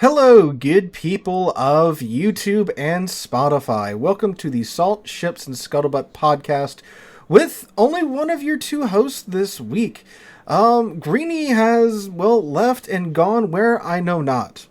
Hello, good people of YouTube and Spotify. Welcome to the Salt, Ships, and Scuttlebutt Podcast with only one of your two hosts this week. Greene has, left and gone where I know not.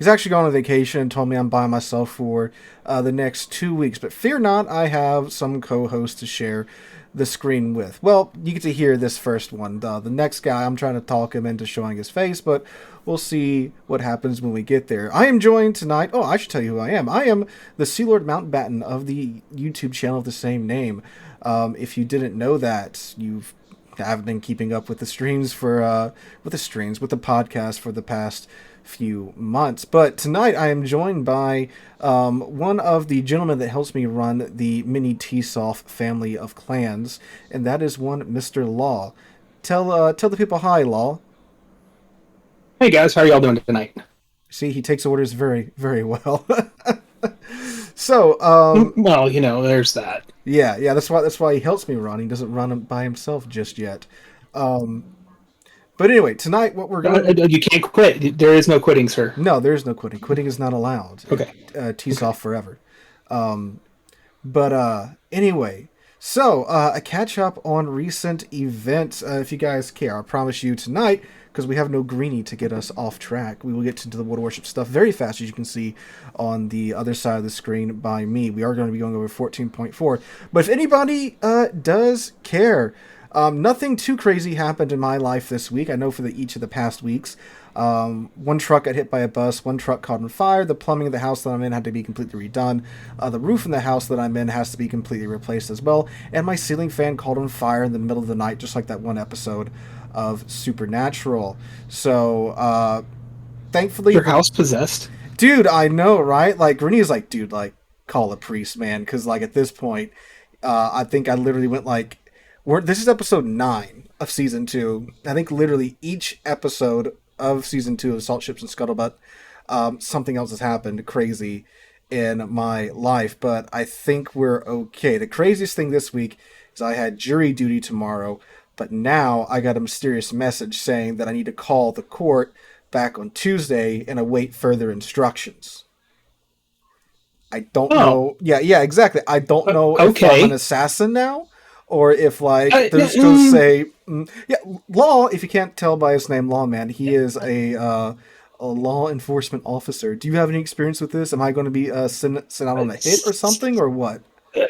He's actually gone on vacation and told me I'm by myself for the next 2 weeks. But fear not, I have some co-hosts to share the screen with. Well, you get to hear this first one. The next guy, I'm trying to talk him into showing his face, but we'll see what happens when we get there. I am joined tonight. Oh, I should tell you who I am. I am the Sea Lord Mountbatten of the YouTube channel of the same name. If you didn't know that, haven't been keeping up with the streams with the podcast for the past few months. But tonight I am joined by one of the gentlemen that helps me run the mini T-Soft family of clans, and that is one Mr. Law. Tell the people hi, Law. Hey guys, how are y'all doing tonight? See, he takes orders very, very well. So, well, there's that. Yeah, that's why he helps me run. He doesn't run by himself just yet. But anyway, tonight what we're going to... You can't quit. There is no quitting, sir. No, there is no quitting. Quitting is not allowed. Okay. T-Soft forever. Anyway, so a catch up on recent events, if you guys care. I promise you tonight, because we have no Greenie to get us off track, we will get into the World of Warship stuff very fast, as you can see on the other side of the screen by me. We are going to be going over 14.4. But if anybody does care... nothing too crazy happened in my life this week. I know for each of the past weeks. One truck got hit by a bus, one truck caught on fire, the plumbing of the house that I'm in had to be completely redone, the roof in the house that I'm in has to be completely replaced as well, and my ceiling fan caught on fire in the middle of the night, just like that one episode of Supernatural. So, thankfully... Your house possessed? Dude, I know, right? Like, Renee is like, dude, like, call a priest, man, because, like, at this point, I think I literally went, like... This is episode 9 of season 2. I think literally each episode of season 2 of Salt, Ships, and Scuttlebutt, something else has happened crazy in my life, but I think we're okay. The craziest thing this week is I had jury duty tomorrow, but now I got a mysterious message saying that I need to call the court back on Tuesday and await further instructions. I don't know. Yeah, exactly. I don't know if I'm an assassin now. Or if, like, they're just going to say... Law, if you can't tell by his name, Lawman, he is a law enforcement officer. Do you have any experience with this? Am I going to be sent out on a hit or something, or what?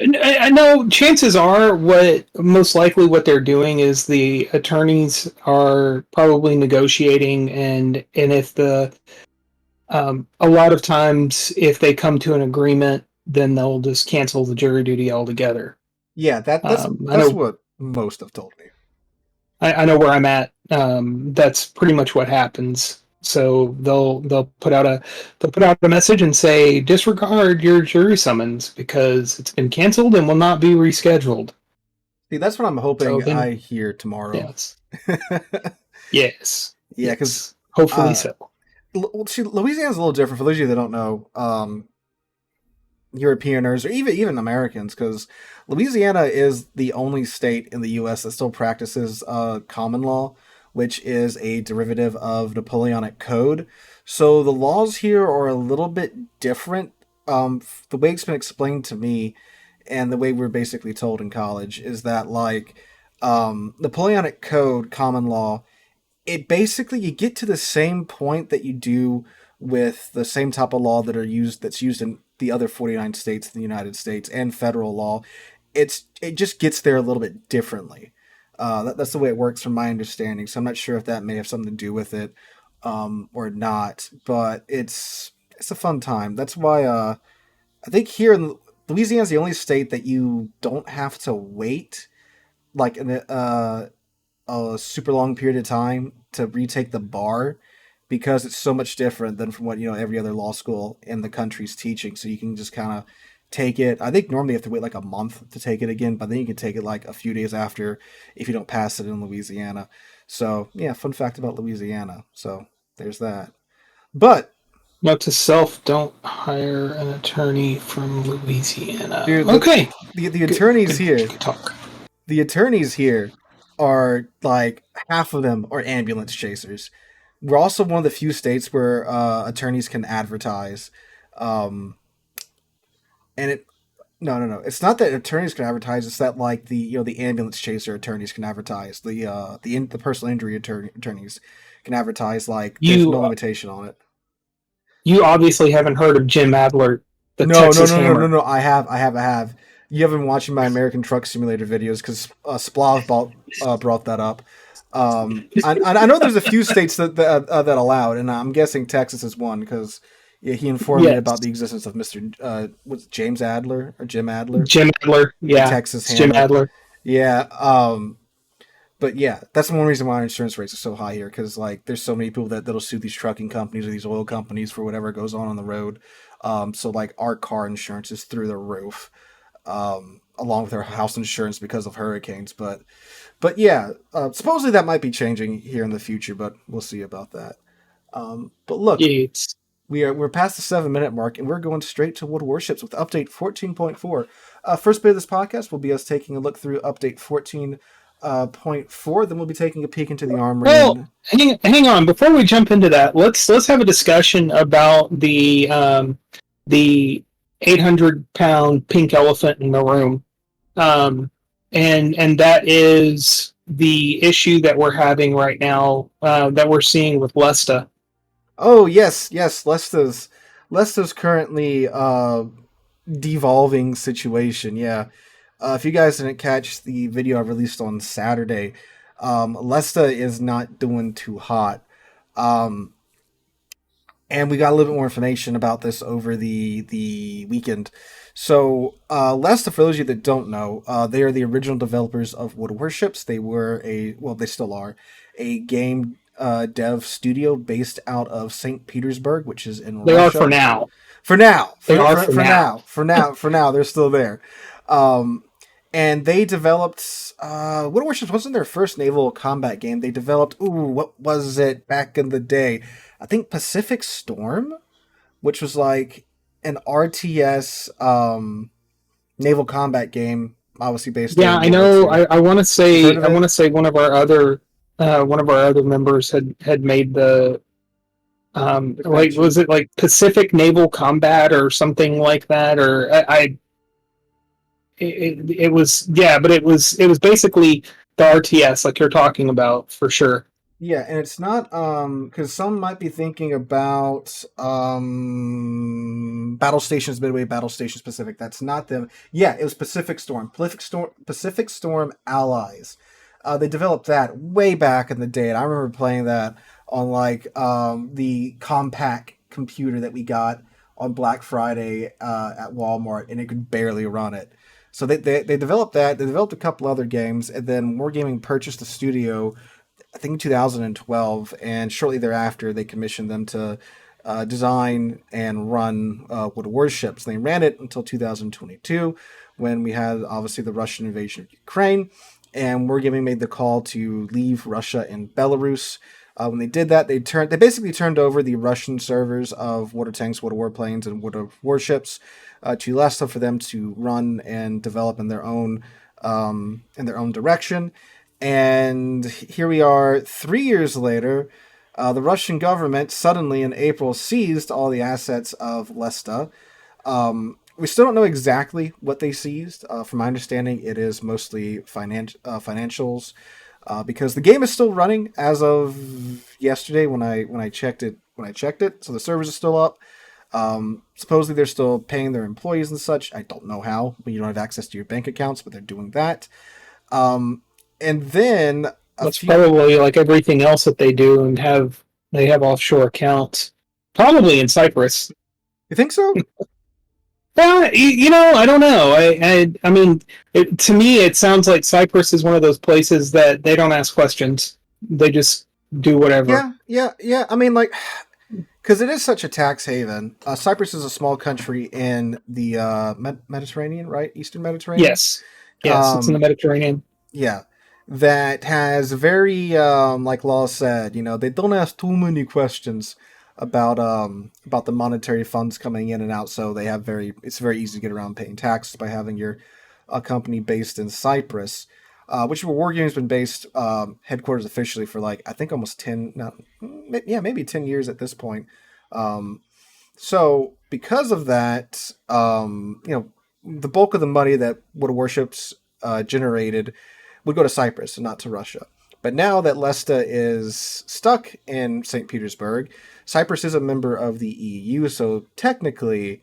No, chances are most likely what they're doing is the attorneys are probably negotiating, and if a lot of times, if they come to an agreement, then they'll just cancel the jury duty altogether. Yeah, that's what most have told me. I know where I'm at. That's pretty much what happens. So they'll put out a message and say disregard your jury summons because it's been canceled and will not be rescheduled. See, that's what I'm hoping I hear tomorrow. Yes. Yes. Yeah, because hopefully so. Louisiana's a little different for those of you that don't know. Europeaners or even Americans, because Louisiana is the only state in the U.S. that still practices common law, which is a derivative of Napoleonic Code. So the laws here are a little bit different. The way it's been explained to me, and the way we're basically told in college, is that like Napoleonic Code, common law, it basically you get to the same point that you do with the same type of law that's used in the other 49 states in the United States and federal law. It just gets there a little bit differently. That's the way it works from my understanding. So I'm not sure if that may have something to do with it or not, but it's a fun time. That's why I think here in Louisiana is the only state that you don't have to wait like a super long period of time to retake the bar, because it's so much different than from what every other law school in the country's teaching. So you can just kind of take it. I think normally you have to wait like a month to take it again, but then you can take it like a few days after if you don't pass it in Louisiana. So yeah, fun fact about Louisiana. So there's that. But note to self: don't hire an attorney from Louisiana. Dude, okay. The attorneys here. Good talk. The attorneys here are like half of them are ambulance chasers. We're also one of the few states where attorneys can advertise, um, and it no, no, no. It's not that attorneys can advertise. It's that like the ambulance chaser attorneys can advertise. The personal injury attorneys can advertise. Like there's no You limitation on it. you obviously haven't heard of Jim Adler, the No, no, Texas no, no, no, Hammer. no. I have. You have been watching my American Truck Simulator videos because Splav brought that up. I know there's a few states that allow it, and I'm guessing Texas is one because yeah, he informed me about Yes, the existence of Mister was James Adler or Jim Adler, Jim Adler. the Yeah, Texas it's Jim Hammer. Adler. Yeah. But yeah, that's one reason why our insurance rates are so high here because like there's so many people that'll sue these trucking companies or these oil companies for whatever goes on the road. So like our car insurance is through the roof, along with our house insurance because of hurricanes. But yeah, supposedly that might be changing here in the future, but we'll see about that. But look, It's we're past the 7 minute mark, and we're going straight to World Warships with update 14.4. First bit of this podcast will be us taking a look through update 14.4. Then we'll be taking a peek into the armory well. and Hang on. Before we jump into that, let's have a discussion about the 800-pound pink elephant in the room, and that is the issue that we're having right now, that we're seeing with Lesta. oh yes, Lesta's currently devolving situation. Yeah, if you guys didn't catch the video I released on Saturday, Lesta is not doing too hot. Um, and we got a little bit more information about this over the weekend. So, Lesta, for those of you that don't know, they are the original developers of Wood Warships. They were they still are, a game dev studio based out of St. Petersburg, which is in They are for Russia. now. For now, They are for now. for now, they're still there. Um, and they developed Wood Warships wasn't their first naval combat game. They developed what was it back in the day? I think Pacific Storm, which was like an RTS naval combat game, obviously based Yeah, during I World War know. II. I want to You've heard say of it? one of our other members had made the The crack like, sheet. was it like Pacific Naval Combat or something like that, or it was, yeah, but it was basically the RTS like you're talking about for sure. Yeah, and it's not because some might be thinking about Battle Stations Midway, Battle Stations Pacific. That's not them. Yeah, it was Pacific Storm Allies. They developed that way back in the day, and I remember playing that on like the compact computer that we got on Black Friday at Walmart, and it could barely run it. So they developed that. They developed a couple other games, and then Wargaming purchased the studio I think in 2012, and shortly thereafter they commissioned them to design and run Wood Warships. They ran it until 2022, when we had obviously the Russian invasion of Ukraine, and Wargaming made the call to leave Russia and Belarus. When they did that, they basically turned over the Russian servers of water tanks, water warplanes, and water warships to Lesta for them to run and develop in their own direction. And here we are 3 years later. The Russian government suddenly in April seized all the assets of Lesta. We still don't know exactly what they seized. From my understanding, it is mostly financials, because the game is still running as of yesterday when I checked it. So the servers are still up. Supposedly they're still paying their employees and such. I don't know how, but you don't have access to your bank accounts, but they're doing that. Um, and then a That's few. probably like everything else that they do, and they have offshore accounts, probably in Cyprus. You think so? I don't know. I mean, to me, it sounds like Cyprus is one of those places that they don't ask questions; they just do whatever. Yeah. I mean, like, because it is such a tax haven. Cyprus is a small country in the Mediterranean, right? Eastern Mediterranean. Yes, yes, it's in the Um, Mediterranean. yeah, that has very like Law said, they don't ask too many questions about the monetary funds coming in and out, so it's very easy to get around paying taxes by having your a company based in Cyprus. which where Wargame's been based headquarters officially for like I think almost 10, no, yeah, maybe 10 years at this point. Um, so because of that, the bulk of the money that Wood of Worships generated would go to Cyprus and not to Russia. But now that Lesta is stuck in St. Petersburg, Cyprus is a member of the EU, so technically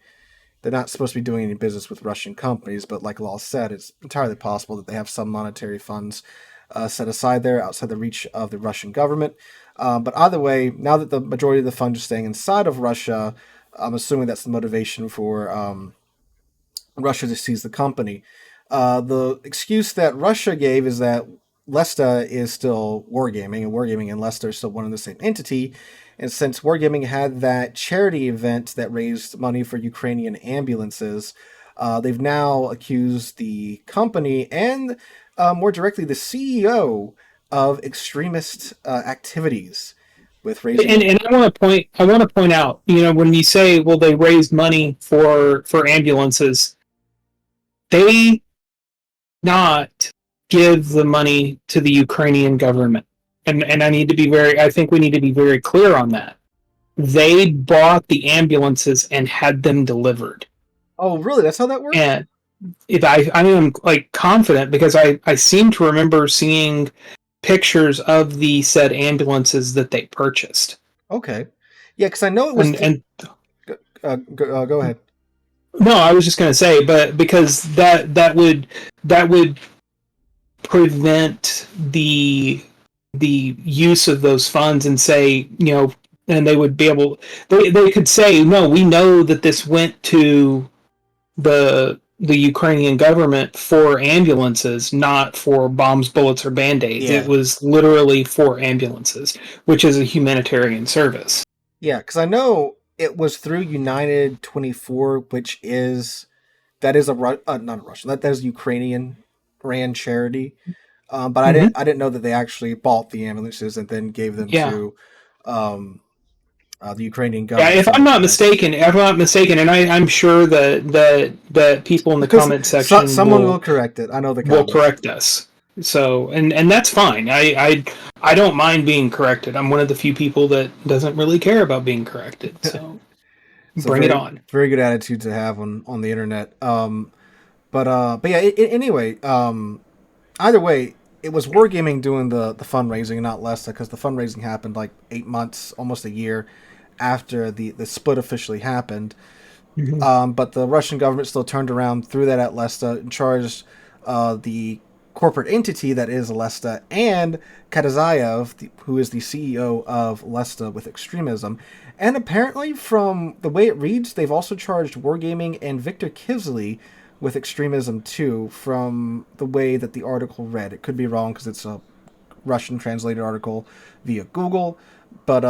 they're not supposed to be doing any business with Russian companies. But like Law said, it's entirely possible that they have some monetary funds set aside there outside the reach of the Russian government. But either way, now that the majority of the funds are staying inside of Russia, I'm assuming that's the motivation for Russia to seize the company. The excuse that Russia gave is that Lesta is still Wargaming, and Wargaming and Lesta are still one and the same entity. And since Wargaming had that charity event that raised money for Ukrainian ambulances, they've now accused the company and more directly the CEO of extremist activities with raising. And I want to point out, when you say, well, they raised money for ambulances, they not give the money to the Ukrainian government. And I think we need to be very clear on that. They bought the ambulances and had them delivered. Oh, really? That's how that works? And I'm like confident because I seem to remember seeing pictures of the said ambulances that they purchased. Okay. Yeah, because I know it was... go ahead. No, I was just going to say, but because that would prevent the use of those funds and say, and they would be able, they could say, no, we know that this went to the Ukrainian government for ambulances, not for bombs, bullets, or band-aids. Yeah. It was literally for ambulances, which is a humanitarian service. Yeah, because I know it was through United 24, which is not a Russian, that is Ukrainian ran charity. But I didn't know that they actually bought the ambulances and then gave them to the Ukrainian government. Yeah, if I'm not mistaken, and I'm sure that people in the comment section someone will correct it. I know the comments will correct us. So and that's fine. I don't mind being corrected. I'm one of the few people that doesn't really care about being corrected. So bring it on. Very good attitude to have on the internet. But yeah. Anyway, either way, it was Wargaming doing the fundraising, not Lesta, because the fundraising happened like 8 months, almost a year after the split officially happened. Mm-hmm. But the Russian government still turned around, threw that at Lesta, and charged the corporate entity that is Lesta and Katazayev, who is the CEO of Lesta, with extremism. And apparently, from the way it reads, they've also charged Wargaming and Viktor Kivsly with extremism too, from the way that the article read. It could be wrong because it's a Russian translated article via Google, but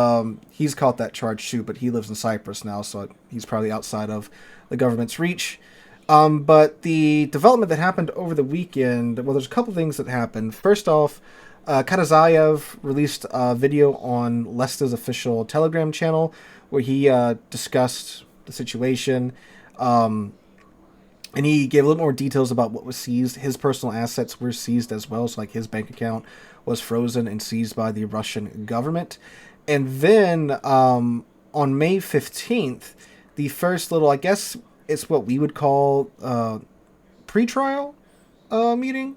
he's caught that charge too, but he lives in Cyprus now, so he's probably outside of the government's reach. But the development that happened over the weekend, well, there's a couple things that happened. First off, Katazayev released a video on Lesta's official Telegram channel where he discussed the situation. And he gave a little more details about what was seized. His personal assets were seized as well. So, like, his bank account was frozen and seized by the Russian government. And then on May 15th, the first little, I guess it's what we would call pre-trial meeting.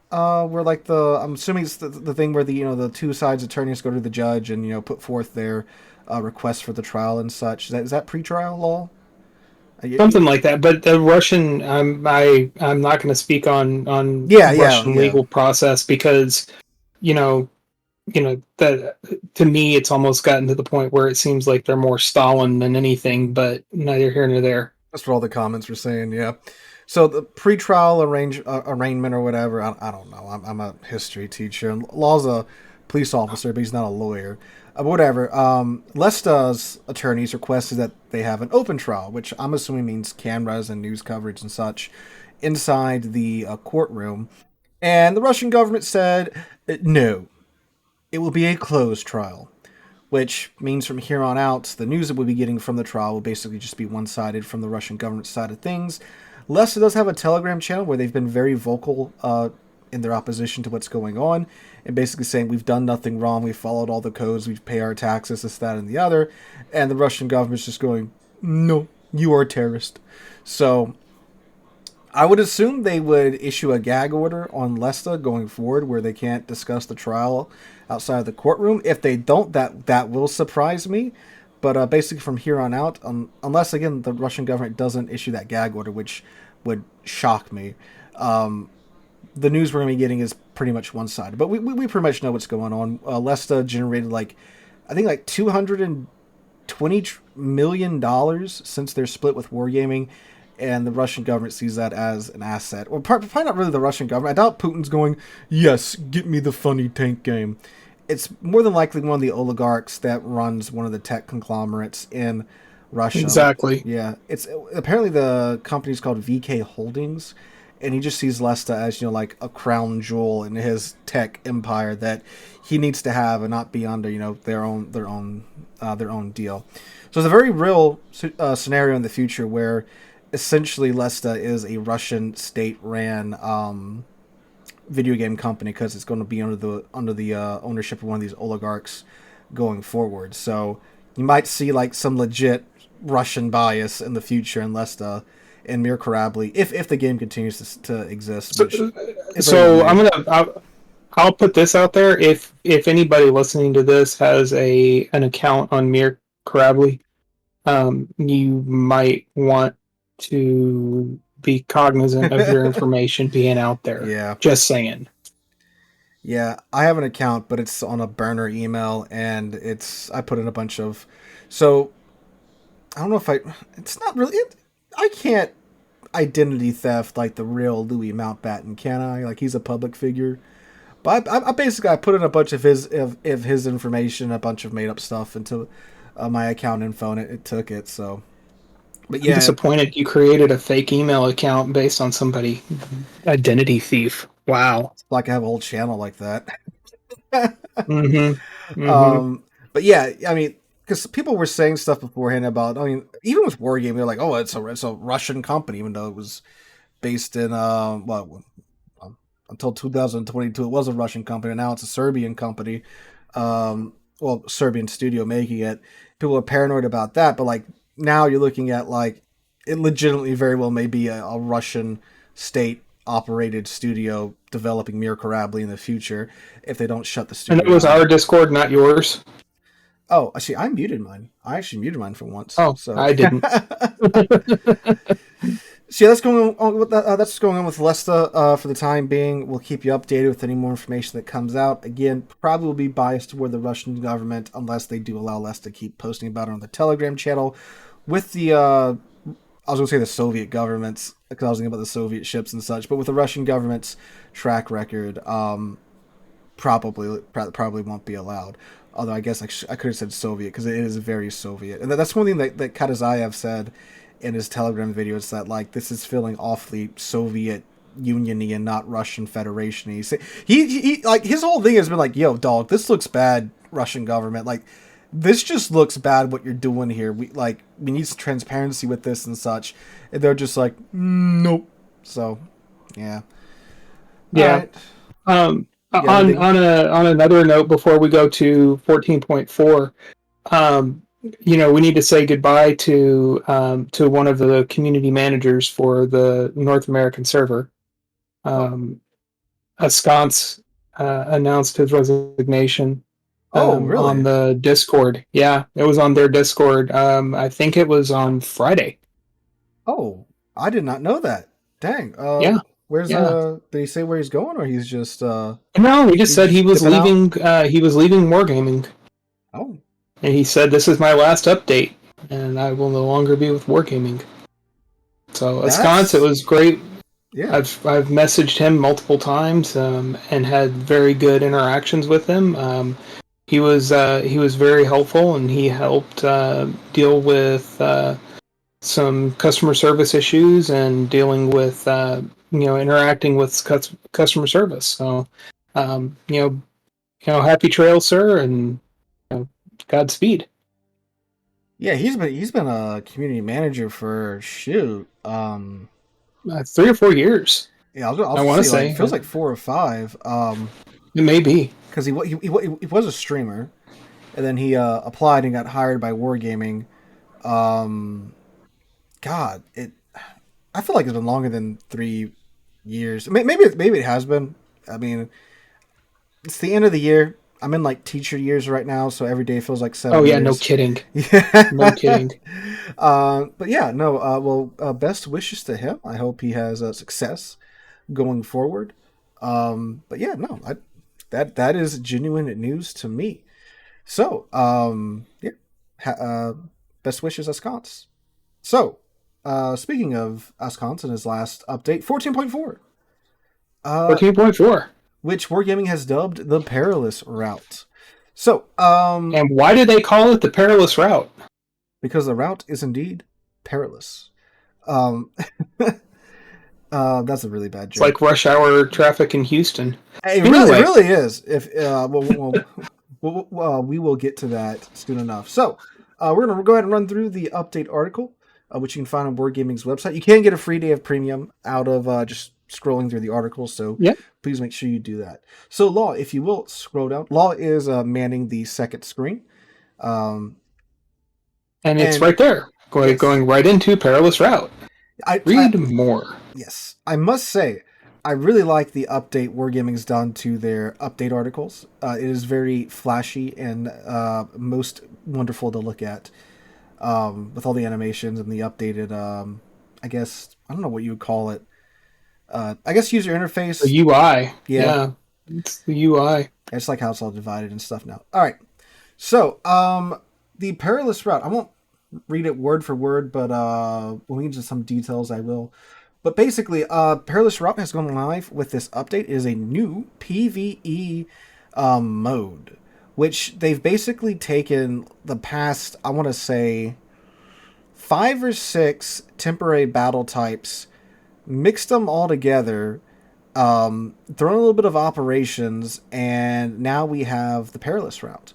Where, like, I'm assuming it's the thing where the two sides attorneys go to the judge and, put forth their requests for the trial and such. Is that pre-trial law? Something like that, but the Russian, I'm not going to speak on Russian legal process because, that to me it's almost gotten to the point where it seems like they're more Stalin than anything. But neither here nor there. That's what all the comments were saying. Yeah. So the pretrial arraignment or whatever, I don't know. I'm a history teacher, and Law's a police officer, but he's not a lawyer. Whatever. Lesta's attorneys requested that they have an open trial, which I'm assuming means cameras and news coverage and such inside the courtroom. And the Russian government said, no, it will be a closed trial, which means from here on out, the news that we'll be getting from the trial will basically just be one-sided from the Russian government side of things. Lesta does have a Telegram channel where they've been very vocal in their opposition to what's going on, and basically saying we've done nothing wrong, we followed all the codes, we pay our taxes, this, that, and the other, and the Russian government's just going, no, you are a terrorist. So I would assume they would issue a gag order on Lesta going forward, where they can't discuss the trial outside of the courtroom. If they don't, that will surprise me. But basically, from here on out, unless again the Russian government doesn't issue that gag order, which would shock me, the news we're going to be getting is pretty much one sided. But we pretty much know what's going on. Lesta generated I think like $220 million since they're split with Wargaming, and the Russian government sees that as an asset. Well, probably not really the Russian government. I doubt Putin's going, yes, get me the funny tank game. It's more than likely one of the oligarchs that runs one of the tech conglomerates in Russia. Exactly. Yeah, it's apparently the company's called VK Holdings, and he just sees Lesta as like a crown jewel in his tech empire that he needs to have and not be under their own deal. So it's a very real scenario in the future where essentially Lesta is a Russian state-ran video game company, because it's going to be under the ownership of one of these oligarchs going forward. So you might see some legit Russian bias in the future in Lesta and Mir Karabli if the game continues to exist. So I'll put this out there. If anybody listening to this has an account on Mir Karabli, you might want to be cognizant of your information being out there. Yeah. Just saying. Yeah, I have an account, but it's on a burner email, and I put in a bunch of... So, I don't know if it's not really... I can't identity theft like the real Louis Mountbatten, can I? He's a public figure. But I basically put in a bunch of his information, a bunch of made-up stuff into my account info, and it took it, so... But yeah, I'm disappointed you created a fake email account based on somebody. Identity thief. Wow. It's like I have a whole channel like that. Mm-hmm. Mm-hmm. But yeah, I mean, because people were saying stuff beforehand about, even with Wargaming, they're like, oh, it's a Russian company, even though it was based in, until 2022, it was a Russian company. Now it's a Serbian company. Serbian studio making it. People are paranoid about that, but now you're looking at it legitimately very well may be a Russian state operated studio developing Mir Karabli in the future if they don't shut the studio. And it was our Discord, not yours. Oh, actually, I muted mine. I actually muted mine for once. Oh, so I didn't. So yeah, that's going on with that's going on with Lesta for the time being. We'll keep you updated with any more information that comes out. Again, probably will be biased toward the Russian government unless they do allow Lesta to keep posting about it on the Telegram channel. With the, I was going to say the Soviet governments, because I was thinking about the Soviet ships and such, but with the Russian government's track record, probably won't be allowed. Although I guess I could have said Soviet, because it is very Soviet. And that's one thing that Katazayev said in his Telegram video, is that this is feeling awfully Soviet Union-y and not Russian Federation-y. He his whole thing has been yo, dog, this looks bad, Russian government. This just looks bad what you're doing here. We need some transparency with this and such. And they're just nope. So, yeah. Yeah. Right. On another note, before we go to 14.4, we need to say goodbye to one of the community managers for the North American server. Ascance announced his resignation. Really? On the Discord. Yeah, it was on their Discord. I think it was on Friday. Oh, I did not know that. Dang. Yeah. Did he say where he's going, or he's just No, he just said he was leaving he was leaving Wargaming. Oh. And he said, this is my last update, and I will no longer be with Wargaming. So Ascance, it was great. Yeah. I've messaged him multiple times and had very good interactions with him. He was very helpful, and he helped deal with some customer service issues and dealing with interacting with customer service. So happy trails, sir, and Godspeed. Yeah, he's been a community manager for 3 or 4 years. Yeah, I'll I want to see. Like, it say feels like 4 or 5. it may be. Because he was a streamer, and then he applied and got hired by Wargaming. Um, God, it. I feel like it's been longer than 3 years. Maybe it has been. I mean, it's the end of the year. I'm in like teacher years right now, so every day feels like Oh seven yeah, no years. kidding, Yeah. no kidding. But yeah, no. Well, best wishes to him. I hope he has success going forward. But yeah, no, that is genuine news to me. So, yeah, best wishes, Ascons. So, speaking of Ascons and his last update, 14.4, 14.4. which Wargaming has dubbed the Perilous Route. So, And why do they call it the perilous route? because the route is indeed perilous. Um, that's a really bad It's joke. like rush hour traffic in Houston. It Anyway. really is. If we will get to that soon enough. So we're gonna go ahead and run through the update article, which you can find on Board Gaming's website. You can get a free day of premium out of just scrolling through the article. So Yep. please make sure you do that. So Law, if you will scroll down. Law is manning the second screen, and it's right there, going right into perilous route. Read more. Yes, I must say, I really like the update Wargaming's done to their update articles. It is very flashy and most wonderful to look at, with all the animations and the updated, I guess, I don't know what you would call it. I guess user interface. The UI. Yeah, it's the UI. It's like how it's all divided and stuff now. All right. So, the perilous route, I won't read it word for word, but when we get into some details, I will. But basically, Perilous Route has gone live with this update. It is a new PvE mode, which they've basically taken the past, I want to say, 5 or 6 temporary battle types, mixed them all together, thrown a little bit of operations, and now we have the Perilous Route.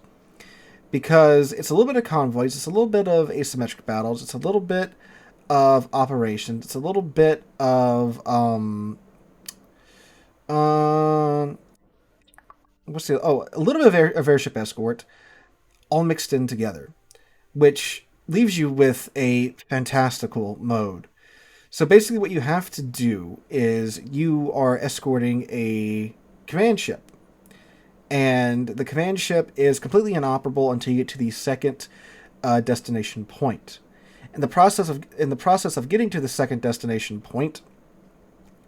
Because it's a little bit of convoys, it's a little bit of asymmetric battles, it's a little bit of operations, it's a little bit of a little bit of airship escort, all mixed in together, which leaves you with a fantastical mode. So basically, what you have to do is you are escorting a command ship. And the command ship is completely inoperable until you get to the second destination point. In the process of getting to the second destination point,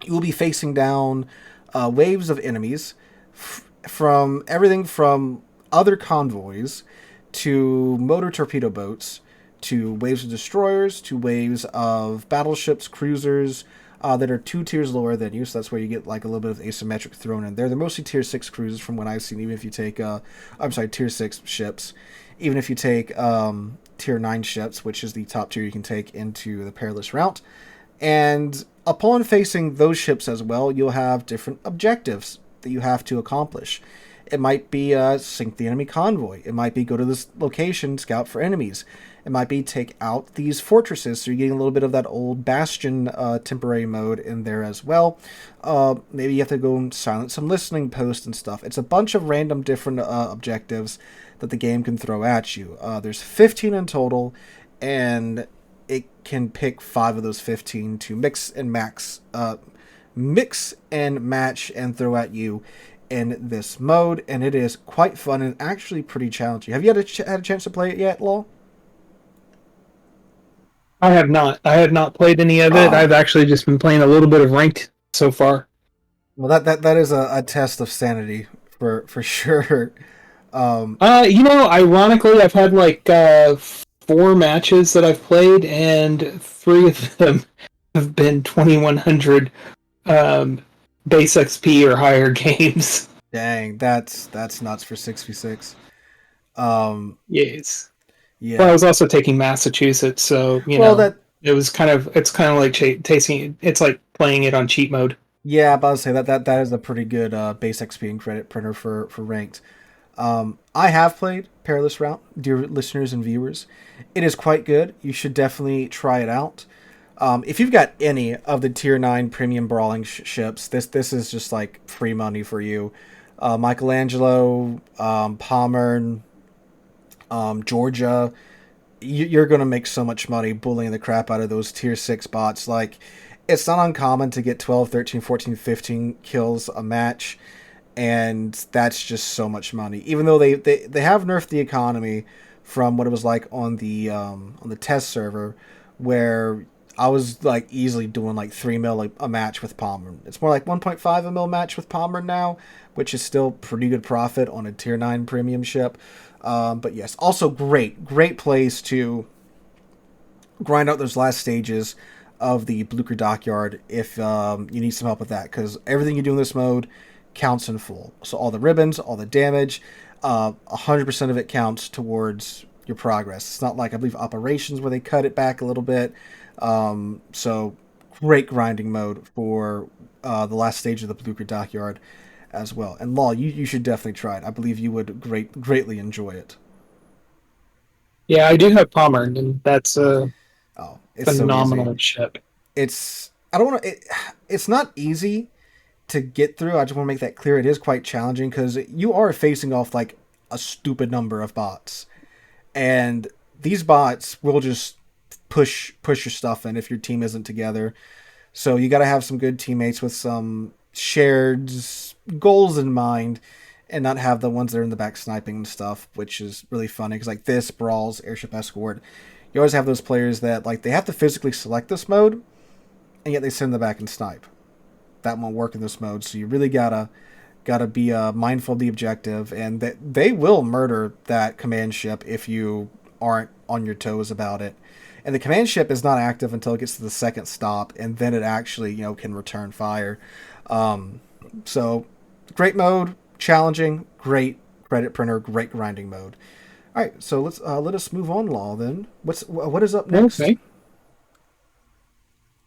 you will be facing down waves of enemies from everything from other convoys to motor torpedo boats to waves of destroyers to waves of battleships, cruisers, that are 2 tiers lower than you, so that's where you get like a little bit of asymmetric thrown in there. They're mostly tier 6 cruisers from what I've seen, even if you take, tier 6 ships. Even if you take tier 9 ships, which is the top tier you can take into the Perilous Route. And upon facing those ships as well, you'll have different objectives that you have to accomplish. It might be sink the enemy convoy. It might be go to this location, scout for enemies. It might be take out these fortresses, so you're getting a little bit of that old Bastion temporary mode in there as well. Maybe you have to go and silence some listening posts and stuff. It's a bunch of random different objectives that the game can throw at you. There's 15 in total, and it can pick 5 of those 15 to mix and match and throw at you in this mode, and it is quite fun and actually pretty challenging. Have you had a chance to play it yet, Lol? I have not. I have not played any of it. I've actually just been playing a little bit of ranked so far. Well, that is a test of sanity for sure. Ironically, I've had like 4 matches that I've played, and 3 of them have been 2100 base XP or higher games. Dang, that's nuts for 6v6. Yes. Yeah. Well, I was also taking Massachusetts, so it's kind of like tasting. It's like playing it on cheat mode. Yeah, I'm about to say that is a pretty good base XP and credit printer for ranked. I have played Perilous Route, dear listeners and viewers. It is quite good. You should definitely try it out. If you've got any of the tier 9 premium brawling ships, this is just like free money for you. Michelangelo, Palmer, Georgia, you're going to make so much money bullying the crap out of those tier 6 bots. Like, it's not uncommon to get 12, 13, 14, 15 kills a match, and that's just so much money. Even though they have nerfed the economy from what it was like on the test server, where I was like easily doing like 3 mil a match with Palmer. It's more like 1.5 a mil match with Palmer now, which is still pretty good profit on a tier 9 premium ship. But yes, also great place to grind out those last stages of the Blucher Dockyard if you need some help with that, because everything you do in this mode counts in full. So all the ribbons, all the damage, 100% of it counts towards your progress. It's not like, I believe, Operations where they cut it back a little bit. So great grinding mode for the last stage of the Blucher Dockyard as well. And Law, you should definitely try it. I believe you would greatly enjoy it. Yeah, I do have Palmer, and that's a It's phenomenal so easy. ship. I don't want to. It's not easy to get through. I just want to make that clear. It is quite challenging because you are facing off like a stupid number of bots, and these bots will just push your stuff in if your team isn't together. So you got to have some good teammates with some shared goals in mind, and not have the ones that are in the back sniping and stuff, which is really funny because like this Brawls Airship Escort, you always have those players that like they have to physically select this mode, and yet they sit in the back and snipe. That won't work in this mode, so you really gotta be mindful of the objective, and that they will murder that command ship if you aren't on your toes about it. And the command ship is not active until it gets to the second stop, and then it actually can return fire. So great mode, challenging, great credit printer, great grinding mode. All right, so let us move on, Law. Then what is up next? Okay.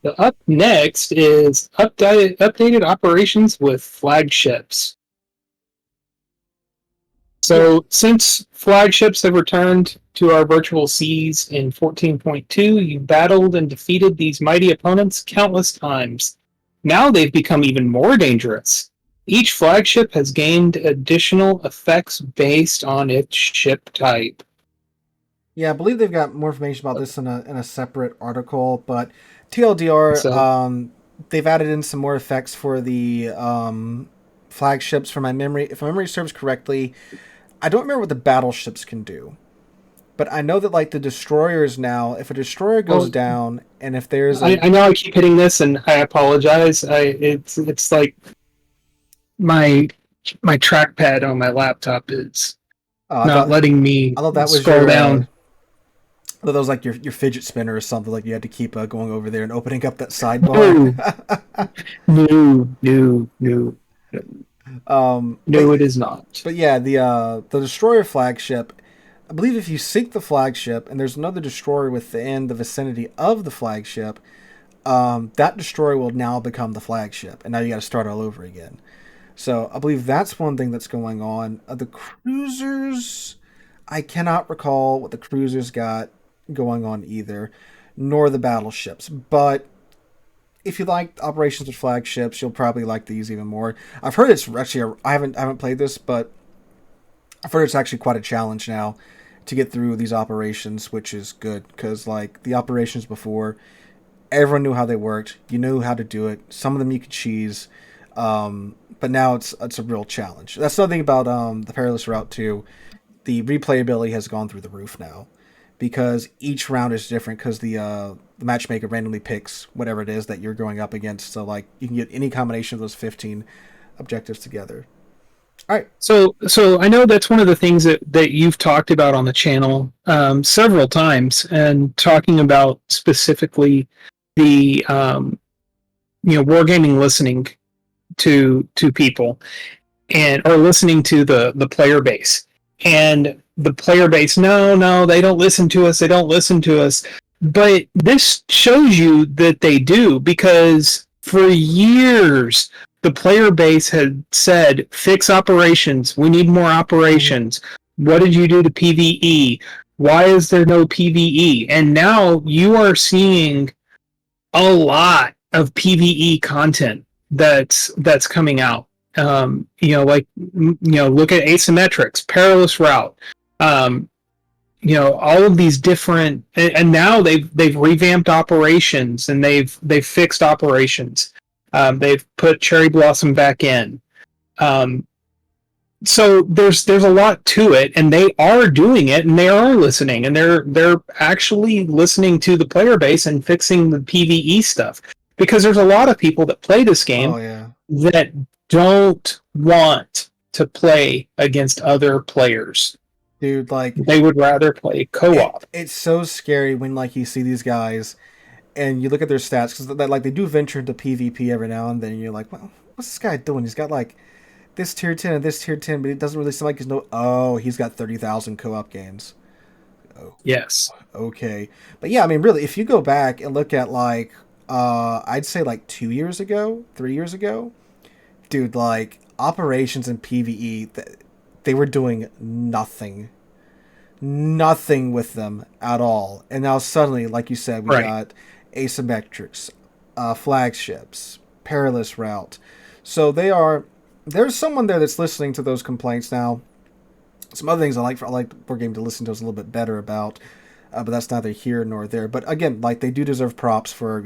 The up next is updated operations with flagships. So since flagships have returned to our virtual seas in 14.2, you battled and defeated these mighty opponents countless times. Now they've become even more dangerous. Each flagship has gained additional effects based on its ship type. Yeah, I believe they've got more information about this in a separate article, but TLDR, they've added in some more effects for the flagships. From my memory, if my memory serves correctly, I don't remember what the battleships can do, but I know that like the destroyers now, if a destroyer goes down, and if there's I know I keep hitting this, and I apologize. It's like my trackpad on my laptop is not letting me scroll down. I thought that was like your fidget spinner or something. Like you had to keep going over there and opening up that sidebar. No. No, it is not. But yeah, the destroyer flagship, I believe if you sink the flagship and there's another destroyer within the vicinity of the flagship, that destroyer will now become the flagship, and now you got to start all over again. So I believe that's one thing that's going on. The cruisers, I cannot recall what the cruisers got going on either, nor the battleships. But if you like operations with flagships, you'll probably like these even more. I've heard it's actually I haven't played this, but I've heard it's actually quite a challenge now to get through these operations, which is good because like the operations before, everyone knew how they worked. You knew how to do it. Some of them you could cheese, but now it's a real challenge. That's another thing about the Perilous Route 2. The replayability has gone through the roof now, because each round is different because the matchmaker randomly picks whatever it is that you're going up against. So like you can get any combination of those 15 objectives together. All right. So I know that's one of the things that you've talked about on the channel several times, and talking about specifically the wargaming listening to people, and or listening to the player base. And the player base, no, they don't listen to us. But this shows you that they do, because for years the player base had said, fix operations, we need more operations. What did you do to PvE? Why is there no PvE? And now you are seeing a lot of PvE content that's coming out. Look at asymmetrics, perilous route. Um, all of these different, and now they've revamped operations and they've fixed operations. They've put cherry blossom back in. Um, so there's a lot to it, and they are doing it, and they are listening, and they're actually listening to the player base and fixing the PvE stuff, because there's a lot of people that play this game Oh yeah, that don't want to play against other players. dude. Like They would rather play co-op. it's so scary when like you see these guys and you look at their stats because like they do venture into PvP every now and then. And you're like, well, what's this guy doing? He's got like this tier 10 and this tier 10, but it doesn't really seem like he's no. Oh, he's got 30,000 co-op games. Oh, Yes. okay. But yeah, I mean, really, if you go back and look at like, I'd say like 2 years ago, 3 years ago, dude, like operations and PVE, they were doing nothing with them at all. And now suddenly, like you said, we Right. got asymmetrics, flagships, perilous route. So there's someone there that's listening to those complaints now. Some other things I like Board Game to listen to us a little bit better about, but that's neither here nor there. But again, like they do deserve props for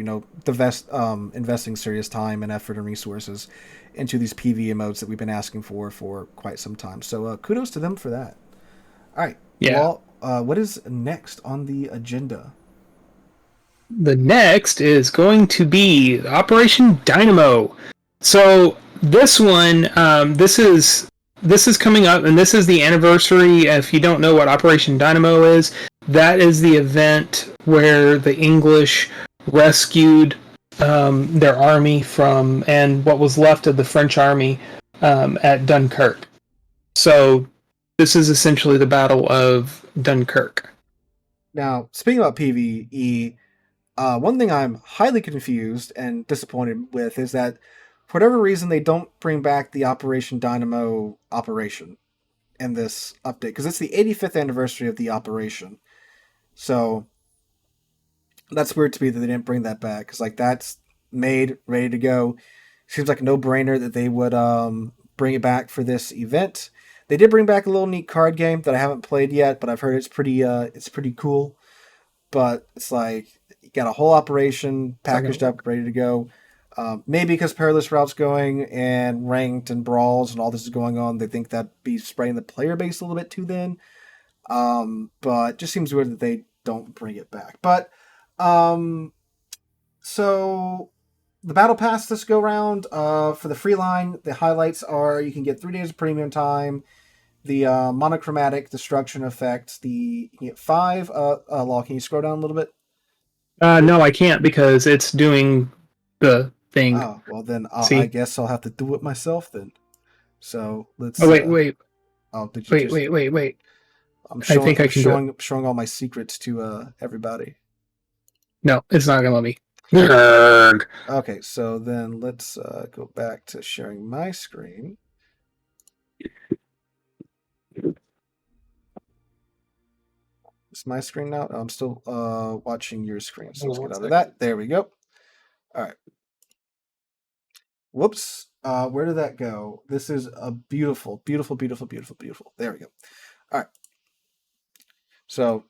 investing serious time and effort and resources into these PvE modes that we've been asking for quite some time. So kudos to them for that. All right, Yeah. well, what is next on the agenda? The next is going to be Operation Dynamo. So this one, this is coming up, and this is the anniversary. If you don't know what Operation Dynamo is, that is the event where the English rescued their army from, and what was left of the French army at Dunkirk. So this is essentially the Battle of Dunkirk. Now, speaking about PvE, one thing I'm highly confused and disappointed with is that for whatever reason they don't bring back the Operation Dynamo operation in this update because it's the 85th anniversary of the operation. So that's weird to me that they didn't bring that back because like that's made ready to go. Seems like a no-brainer that they would bring it back for this event. They did bring back a little neat card game that I haven't played yet, but I've heard it's pretty cool. But it's like you got a whole operation packaged up, ready to go. Maybe because Perilous Route's going and ranked and brawls and all this is going on, they think that'd be spreading the player base a little bit too thin. But it just seems weird that they don't bring it back. But so the battle pass this go round for the free line, the highlights are you can get 3 days of premium time, the monochromatic destruction effect, you get 5 Law. Can you scroll down a little bit? No, I can't because it's doing the thing. Oh, well then See? I guess I'll have to do it myself then. So let's. Oh wait. Oh, did you Wait. I'm showing, I think I can showing all my secrets to everybody. No, it's not gonna let me. Nerd. Okay, so then let's go back to sharing my screen. It's my screen now. I'm still watching your screen. So let's get out of that. There we go. All right. Whoops. Where did that go? This is a beautiful. There we go. All right. So,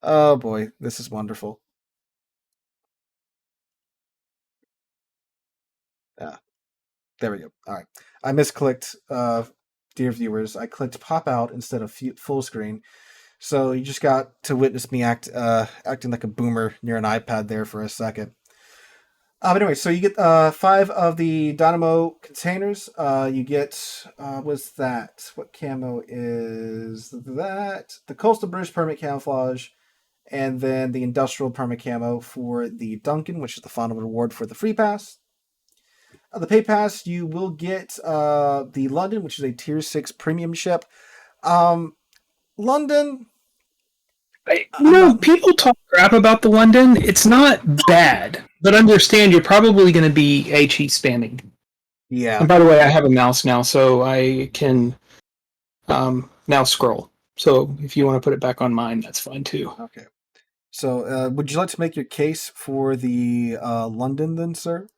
oh boy, this is wonderful. There we go. All right. I misclicked, dear viewers. I clicked pop out instead of full screen. So you just got to witness me acting like a boomer near an iPad there for a second. But anyway, so you get 5 of the Dynamo containers. You get, what's that? What camo is that? The Coastal British Permit Camouflage, and then the Industrial Permit Camo for the Duncan, which is the final reward for the free pass. The pay pass, you will get the London, which is a tier 6 premium ship. London. People talk crap about the London. It's not bad, but understand you're probably going to be HE spamming. Yeah. And by the way, I have a mouse now, so I can now scroll. So if you want to put it back on mine, that's fine too. Okay. So, would you like to make your case for the London then, sir?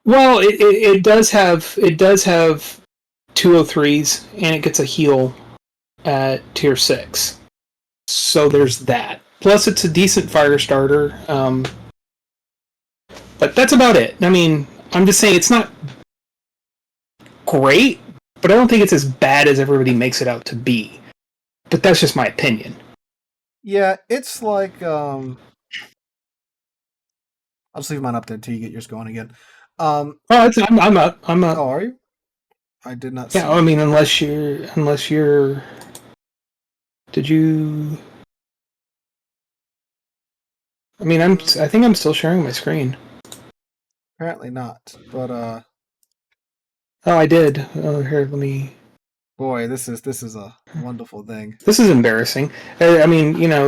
Well, it does have 203s, and it gets a heal at tier 6. So there's that. Plus, it's a decent fire starter. But that's about it. I mean, I'm just saying it's not great, but I don't think it's as bad as everybody makes it out to be. But that's just my opinion. Yeah, it's like I'll just leave mine up there until you get yours going again. I'm up. Oh, are you? I did not see. Yeah, I mean, unless you're. Did you? I mean, I think I'm still sharing my screen. Apparently not, but Oh, I did. Oh, here, let me. boy, this is a wonderful thing. This is embarrassing. I mean, yeah.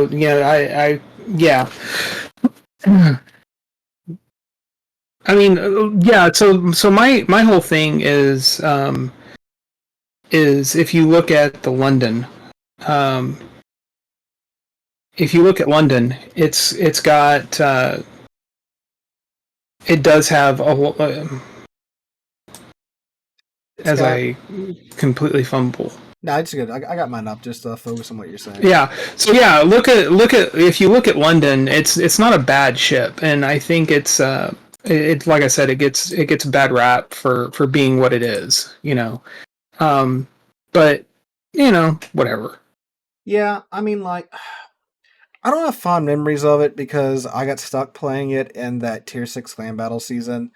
I mean, yeah. So my whole thing is if you look at the London, if you look at London, it's got it does have I completely fumble. No, it's good. I got mine up. Just focus on what you're saying. Yeah. So yeah, look at if you look at London, it's not a bad ship, and I think it's like I said, it gets a bad rap for being what it is, but whatever. Yeah, I mean, like, I don't have fond memories of it because I got stuck playing it in that Tier 6 clan battle season.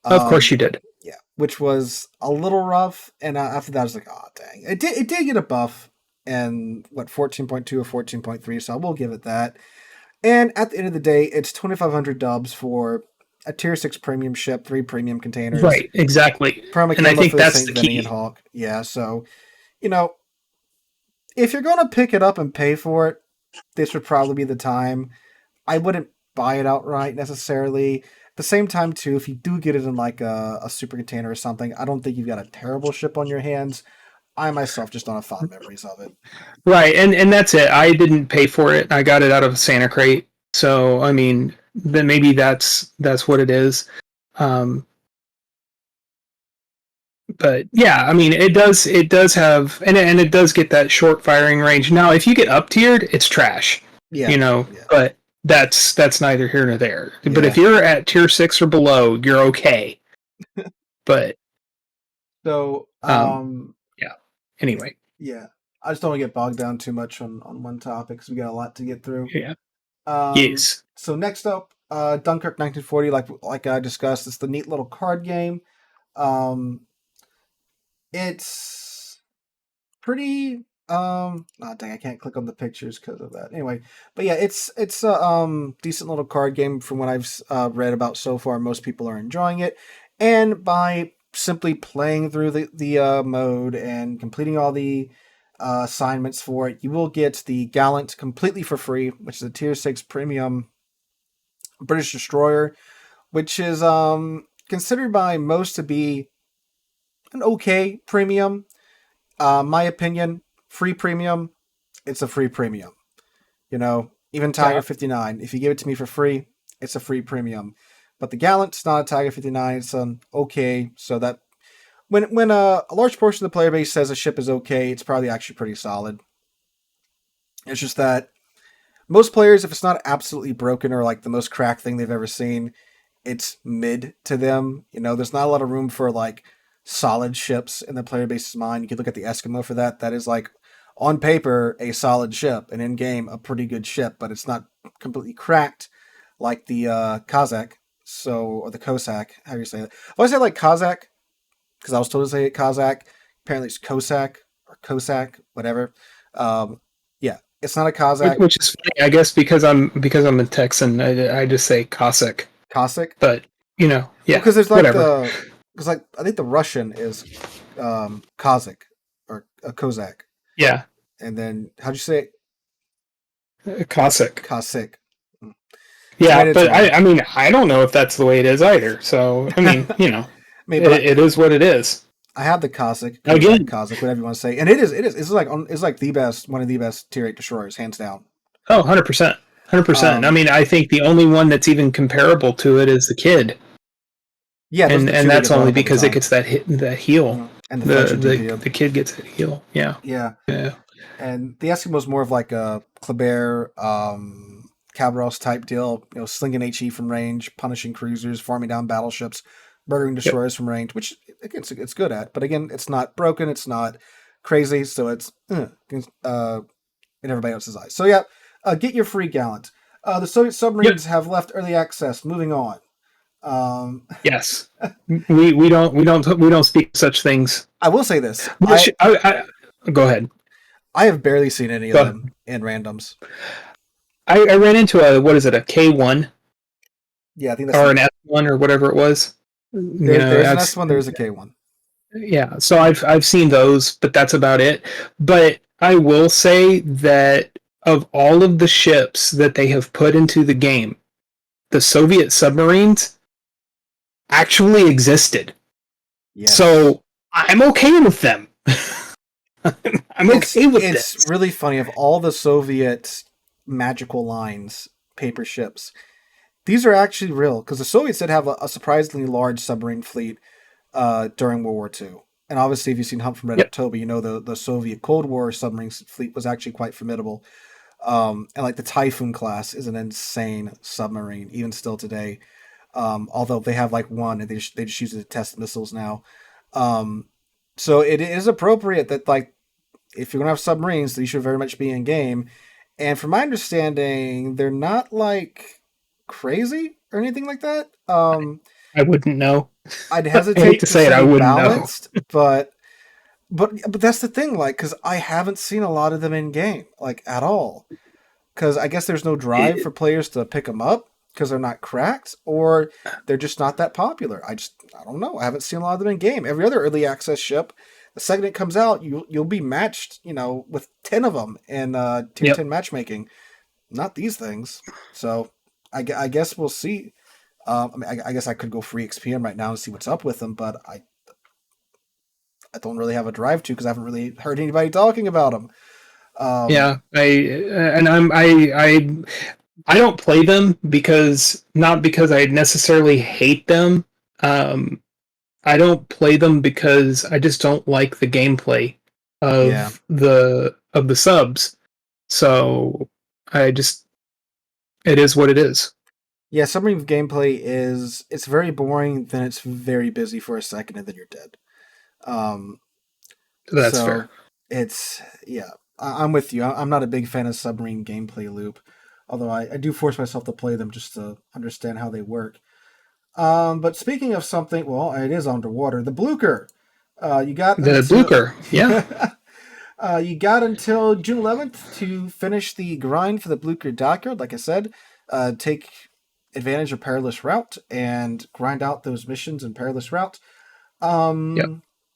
Of course you did. Yeah, which was a little rough, and after that I was like, oh, dang. It did get a buff in, 14.2 or 14.3, so I will give it that. And at the end of the day, it's 2,500 dubs for a Tier 6 premium ship, 3 premium containers. Right, exactly. And I think that's the key. And Hawk. Yeah, so, if you're going to pick it up and pay for it, this would probably be the time. I wouldn't buy it outright necessarily. At the same time, too, if you do get it in like a super container or something, I don't think you've got a terrible ship on your hands. I myself just don't have fond memories of it. Right, and that's it. I didn't pay for it. I got it out of Santa Crate. So, I mean, then maybe that's what it is. But yeah, I mean, it does have, and it does get that short firing range. Now, if you get up tiered, it's trash. Yeah. But that's neither here nor there. Yeah. But if you're at tier 6 or below, you're okay. But so yeah. Anyway. Yeah. I just don't want to get bogged down too much on one topic because we got a lot to get through. Yeah. Yes. So next up, Dunkirk 1940, like I discussed, it's the neat little card game. It's pretty dang, I can't click on the pictures because of that. Anyway, but yeah, it's a decent little card game from what I've read about so far. Most people are enjoying it, and by simply playing through the mode and completing all the assignments for it, you will get the Gallant completely for free, which is a tier 6 premium British destroyer, which is considered by most to be an okay premium. My opinion, free premium, it's a free premium. Even Tiger 59, if you give it to me for free, it's a free premium. But the Gallant's not a Tiger 59, it's an okay, so that when a large portion of the player base says a ship is okay, it's probably actually pretty solid. It's just that most players, if it's not absolutely broken or like the most cracked thing they've ever seen, it's mid to them. There's not a lot of room for like solid ships in the player base's mind. You could look at the Eskimo for that. That is like on paper a solid ship, and in game a pretty good ship, but it's not completely cracked like the Kazakh. Or the Cossack, how do you say that? I say like Kazakh because I was told to say it Kazakh. Apparently it's Cossack or Cossack, whatever. Yeah, it's not a Kazakh. Which is funny, I guess, because I'm a Texan. I just say Cossack. Cossack, but yeah, because there's like whatever. Because I think the Russian is Kazakh or a Kozak. Yeah. And then how'd you say it? Cossack. Cossack. Yeah, but I mean, I don't know if that's the way it is either. So, I mean, it is what it is. I have the Cossack. Again. Cossack, whatever you want to say. And it is. It's like one of the best tier 8 destroyers, hands down. Oh, 100%. 100%. I mean, I think the only one that's even comparable to it is the kid. Yeah, those are the two And that that's get brought only up all the because it time. gets that heal. And the fletcher The kid gets that heal. Yeah. Yeah. Yeah. And the Eskimo's more of like a Kleber, Cabros type deal, slinging HE from range, punishing cruisers, farming down battleships, murdering Yep. destroyers from range, which again, it's good at. But again, it's not broken, it's not crazy, so it's in everybody else's eyes. So yeah, get your free gallant. The Soviet submarines have left early access. Moving on. Yes. We don't speak such things. I will say this. Go ahead. I have barely seen any of Go them in randoms. I ran into a K1. Yeah, I think that's or an S1 or whatever it was. There's an S1, there's a K1. Yeah, so I've seen those, but that's about it. But I will say that of all of the ships that they have put into the game, the Soviet submarines actually existed. Yes. So I'm okay with them. I'm okay with this. It's really funny. Of all the Soviet magical lines, paper ships, these are actually real, because the Soviets did have a surprisingly large submarine fleet during World War II. And obviously, if you've seen Hunt from Red October, you know the Soviet Cold War submarine fleet was actually quite formidable. And like the Typhoon class is an insane submarine, even still today. Although they have like one, and they just use it to test missiles now. So it is appropriate that, like, if you're gonna have submarines, they should very much be in game. And from my understanding, they're not like crazy or anything like that. I wouldn't know. I'd hesitate to say it. I wouldn't balanced, know. But that's the thing, like, because I haven't seen a lot of them in game, like, at all. Because I guess there's no drive for players to pick them up because they're not cracked, or they're just not that popular. I don't know. I haven't seen a lot of them in game. Every other early access ship, the second it comes out, you'll be matched, with 10 of them in tier 10 matchmaking. Not these things. So I guess we'll see. I guess I could go free XPM right now and see what's up with them, but I don't really have a drive to, because I haven't really heard anybody talking about them. I don't play them not because I necessarily hate them. I don't play them because I just don't like the gameplay of the subs. So it is what it is. Yeah, submarine gameplay it's very boring, then it's very busy for a second, and then you're dead. That's fair. I'm with you. I'm not a big fan of submarine gameplay loop, although I do force myself to play them just to understand how they work. But speaking of something, well, it is underwater. The Blucher. You got the Blucher, yeah. You got until June 11th to finish the grind for the Blucher dockyard. Like I said, take advantage of Perilous Route and grind out those missions in Perilous Route.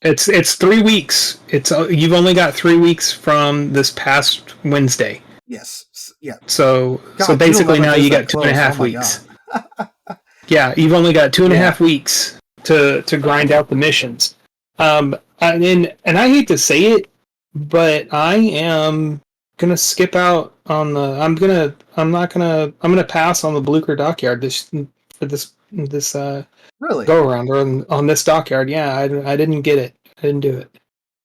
It's 3 weeks. You've only got 3 weeks from this past Wednesday. Yes. Yeah. So basically now you got 2.5 weeks. Yeah, you've only got 2.5 weeks to grind out the missions. And I hate to say it, but I am gonna skip out on the. I'm gonna pass on the Blucher dockyard this really go around on this dockyard. Yeah, I didn't get it. I didn't do it.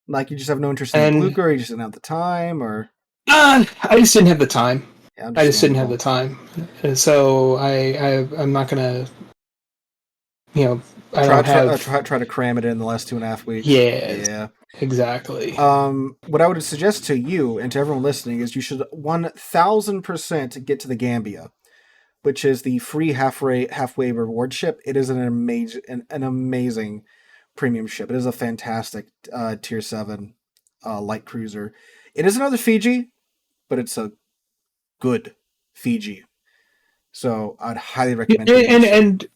Like, you just have no interest in Blucher, or you just didn't have the time, or? I just didn't have the time. I just didn't have the time, and so I'm not gonna. Try to cram it in the last 2.5 weeks. Yeah. Exactly. What I would suggest to you and to everyone listening is you should 1,000% get to the Gambia, which is the free halfway reward ship. It is an amazing premium ship. It is a fantastic tier 7 light cruiser. It is another Fiji, but it's a good Fiji. So I'd highly recommend it. And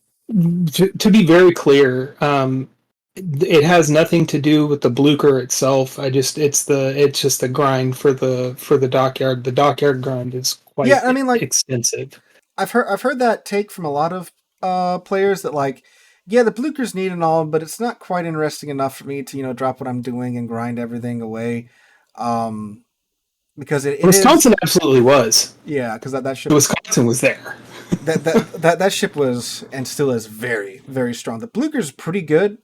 to be very clear, it has nothing to do with the Blucher itself. It's just the grind for the dockyard. The dockyard grind is quite extensive. I've heard that take from a lot of players that, like, the Blucher's neat and all, but it's not quite interesting enough for me to drop what I'm doing and grind everything away. because it is. Wisconsin absolutely was. Yeah, because that The ship Wisconsin was there. that ship was and still is very very strong. The Blucher's pretty good.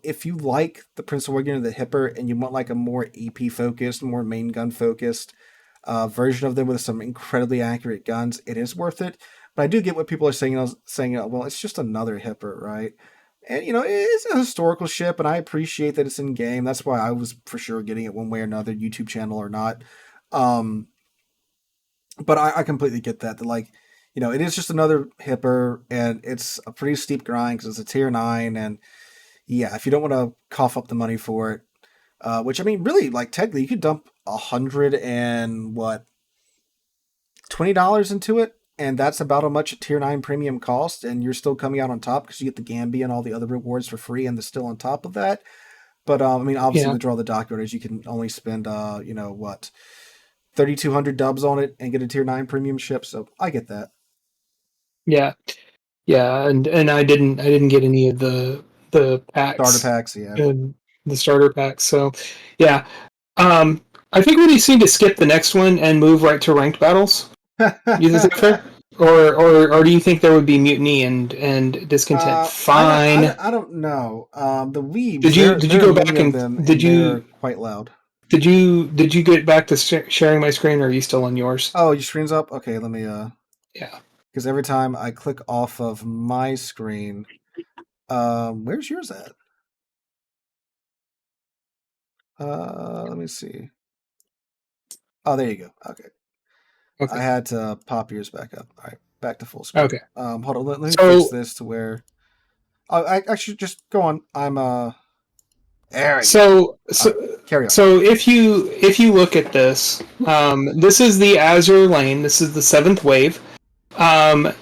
If you like the Prince of Wigan or the Hipper and you want like a more EP focused, more main gun focused version of them with some incredibly accurate guns, it is worth it. But I do get what people are saying. Saying, well, it's just another Hipper, right? And it is a historical ship, and I appreciate that it's in game. That's why I was for sure getting it one way or another, YouTube channel or not. Um, but I completely get that. That like, it is just another Hipper, and it's a pretty steep grind because it's a tier 9, and yeah, if you don't want to cough up the money for it, which I mean, really, like technically, you could dump $120 into it, and that's about how much a tier 9 premium costs, and you're still coming out on top because you get the Gambi and all the other rewards for free, and they're still on top of that. But I mean, obviously, Yeah, the draw the dock orders, you can only spend, 3,200 dubs on it and get a tier 9 premium ship. So I get that. yeah, yeah. And I didn't get any of the Starter packs packs, yeah. and the starter packs. So yeah, I think we need to skip the next one and move right to ranked battles. You think that's fair? Or do you think there would be mutiny and discontent? Fine. I don't know. The weebs. Did you there are go many back of and them, did and they're you quite loud. did you get back to sharing my screen, or are you still on yours? Oh, your screen's up. Okay, let me. Yeah. Because every time I click off of my screen, where's yours at? Let me see. Oh, there you go. Okay, I Okay. had to pop yours back up. All right, back to full screen. Okay. Hold on. Let me fix So this to where. Oh, I should just go on. I'm There we go. so All so right, carry on. so if you look at this, this is the Azure lane. This is the seventh wave. And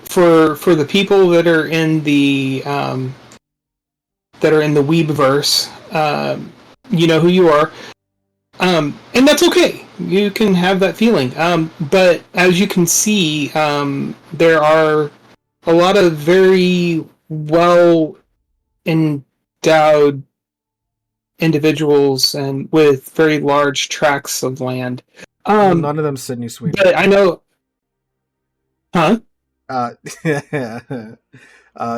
for the people that are in the Weebverse, you know who you are, and that's okay. You can have that feeling. But as you can see, there are a lot of very well endowed individuals and with very large tracts of land. Well, Um, none of them Sydney Sweeney. but I know, huh? Uh,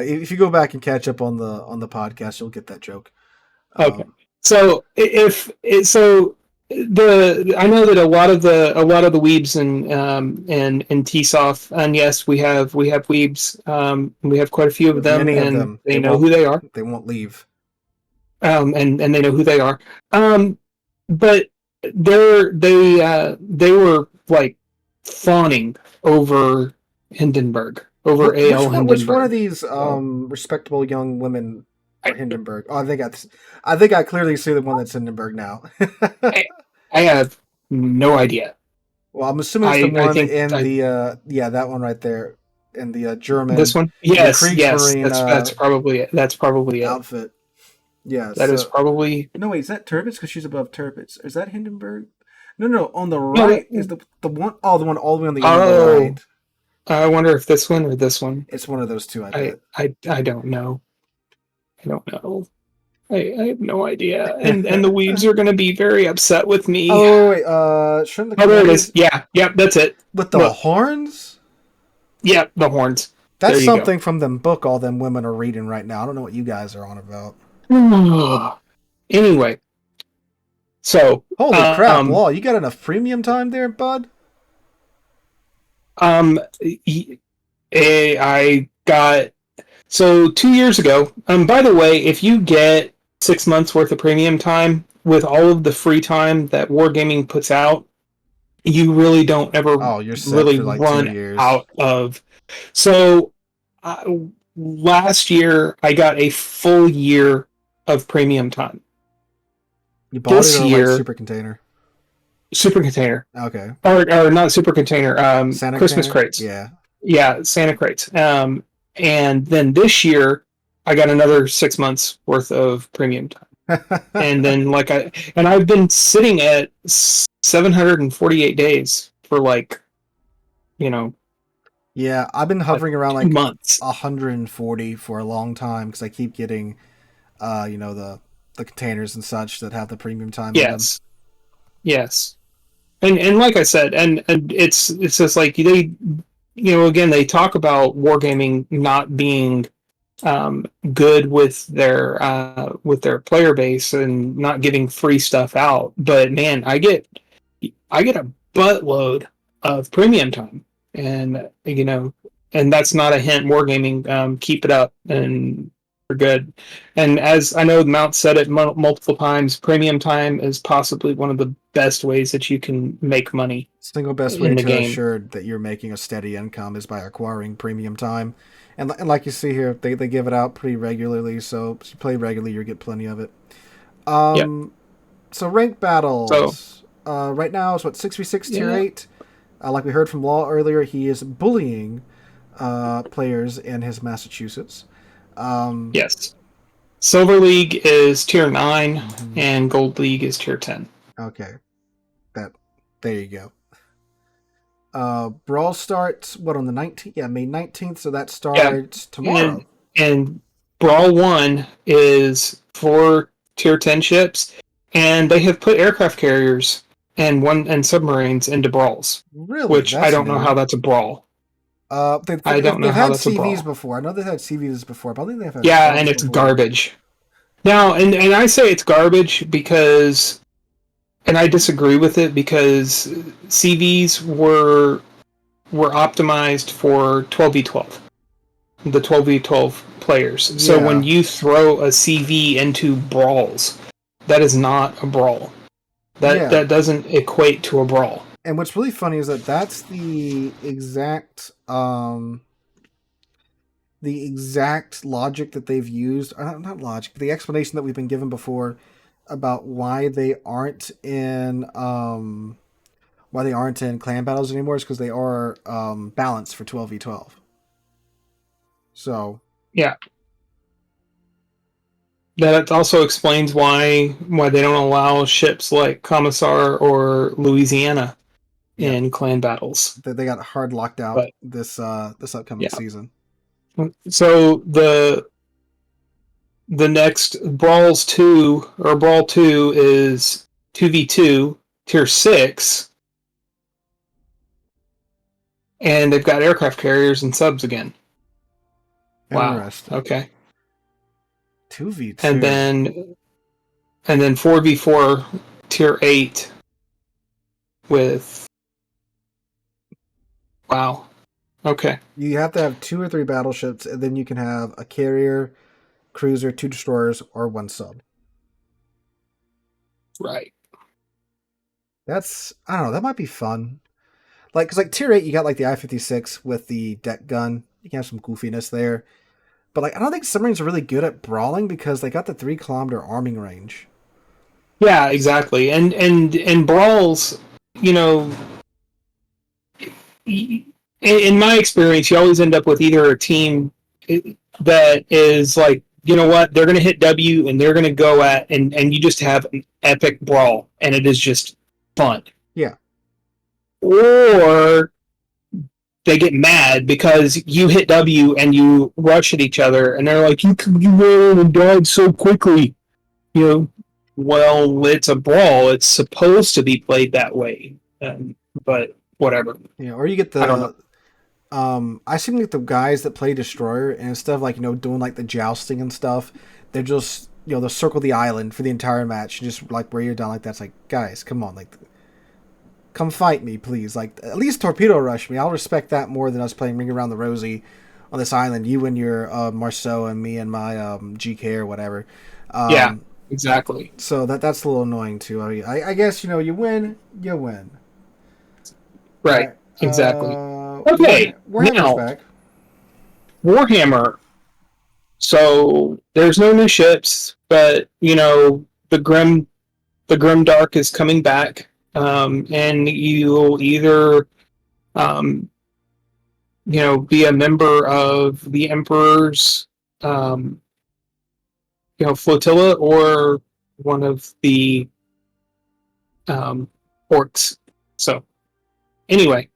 if you go back and catch up on the podcast, you'll get that joke. Okay. So if so the I know that a lot of the weebs and TSOF, and yes, we have weebs, we have quite a few of them, Many of and them they know who they are, they won't leave. and they know who they are. But they were like fawning over Hindenburg, over AL Which one of Hindenburg. these So, respectable young women I, are Hindenburg? Oh, I think I clearly see the one that's Hindenburg now. I I have no idea. Well, I'm assuming it's the I one think in the that one right there in the this German one. in the Yes. Kriegsmarine That's probably it. outfit. Yeah. That is So probably no, wait, is that Turbits? Because she's above Turbits. Is that Hindenburg? No, no. On the no. right is the one. Oh, the one all the way on the end of the Oh, right. I wonder if this one or this one. It's one of those two, I I bet. I don't know. I don't know. I have no idea. And the weaves are going to be very upset with me. Oh wait, shouldn't the Oh, there it commander is. Yeah. Yep. That's it. with the Look. horns? Yeah. The horns. There That's you go. something from them book all them women are reading right now. I don't know what you guys are on about. Anyway, so Holy crap, Law, you got enough premium time there, bud? um, I got so 2 years ago. By the way, if you get 6 months worth of premium time with all of the free time that Wargaming puts out, you really don't ever Oh, you're set really for like 2 run years. out of. So uh, last year, I got a full year of premium time. You bought it This or like year, super container? super container, Okay. or not super container, Santa Christmas container? crates. Yeah. Yeah, Santa crates. And then this year, I got another 6 months worth of premium time. And then I've been sitting at 748 days for Yeah, I've been hovering around like months. 140 for a long time because I keep getting the containers and such that have the premium time in them. Yes. Yes. And like I said, and it's just like they, again, they talk about wargaming not being good with their player base and not giving free stuff out. But man, I get a buttload of premium time, and and that's not a hint. Wargaming, keep it up, and we're good. And as I know, Mount said it multiple times, premium time is possibly one of the best ways that you can make money Single best way in the to game. assure that you're making a steady income is by acquiring premium time. And like you see here, they give it out pretty regularly, so if you play regularly, you get plenty of it. Yep. Um, so ranked So battles. Right now it's what 6v6 tier yeah, 8. Like we heard from Law earlier, he is bullying players in his Massachusetts. Um, yes. Silver League is tier 9, mhm. and Gold League is tier 10. Okay, that there you go. Brawl starts what on the 19th? Yeah, May 19th. So that Yeah, starts tomorrow. and Brawl 1 is for tier 10 ships, and they have put aircraft carriers and submarines into brawls, Really, which I that's don't know how new. that's a brawl. I don't know They've how had that's a CVs brawl. before. I know they've had CVs before, but I think they've had Yeah, and brawls it's before. garbage. Now, and I say it's garbage because, and I disagree with it because CVs were optimized for 12v12, the 12v12 players. So when Yeah, you throw a CV into brawls, that is not a brawl. That yeah. that doesn't equate to a brawl. And what's really funny is that that's the exact logic that they've used. Not logic, the explanation that we've been given before about why they aren't in clan battles anymore is because they are balanced for 12v12. So Yeah, that also explains why they don't allow ships like Commissar or Louisiana yeah, in clan battles. they got hard locked out But this upcoming yeah, season. so the next Brawl 2 is 2v2 tier 6, and they've got aircraft carriers and subs again. Wow. Interesting. Okay. Two v And two. then 4v4 tier 8 with wow. Okay. You have to have two or three battleships, and then you can have a carrier, cruiser, two destroyers, or one sub. Right. That's I don't know. That might be fun. Like, cause like tier 8, you got like the I-56 with the deck gun. You can have some goofiness there. But like, I don't think submarines are really good at brawling because they got the 3 kilometer arming range. Yeah, exactly. And brawls, you know, in my experience, you always end up with either a team that is like, you know what, they're going to hit W and they're going to go at, and you just have an epic brawl, and it is just fun. Yeah. Or they get mad because you hit W and you rush at each other, and they're like, you ran and died so quickly. You know, well, it's a brawl. It's supposed to be played that way. But whatever. Yeah. Or you get I don't know. the I seem like the guys that play destroyer, and instead of like doing like the jousting and stuff, they're just they'll circle the island for the entire match, just like where you're down like that's like guys, come on, like come fight me, please. Like at least torpedo rush me. I'll respect that more than us playing Ring Around the Rosie on this island. You and your Marceau and me and my GK or whatever. Yeah, Um, exactly. so that's a little annoying too. I guess you win, you win. All Right. right. Exactly. Okay. Warhammer's Now, back. Warhammer. So there's no new ships, but the Grim Dark is coming back, and you'll either um, be a member of the Emperor's um, flotilla or one of the orcs. So anyway,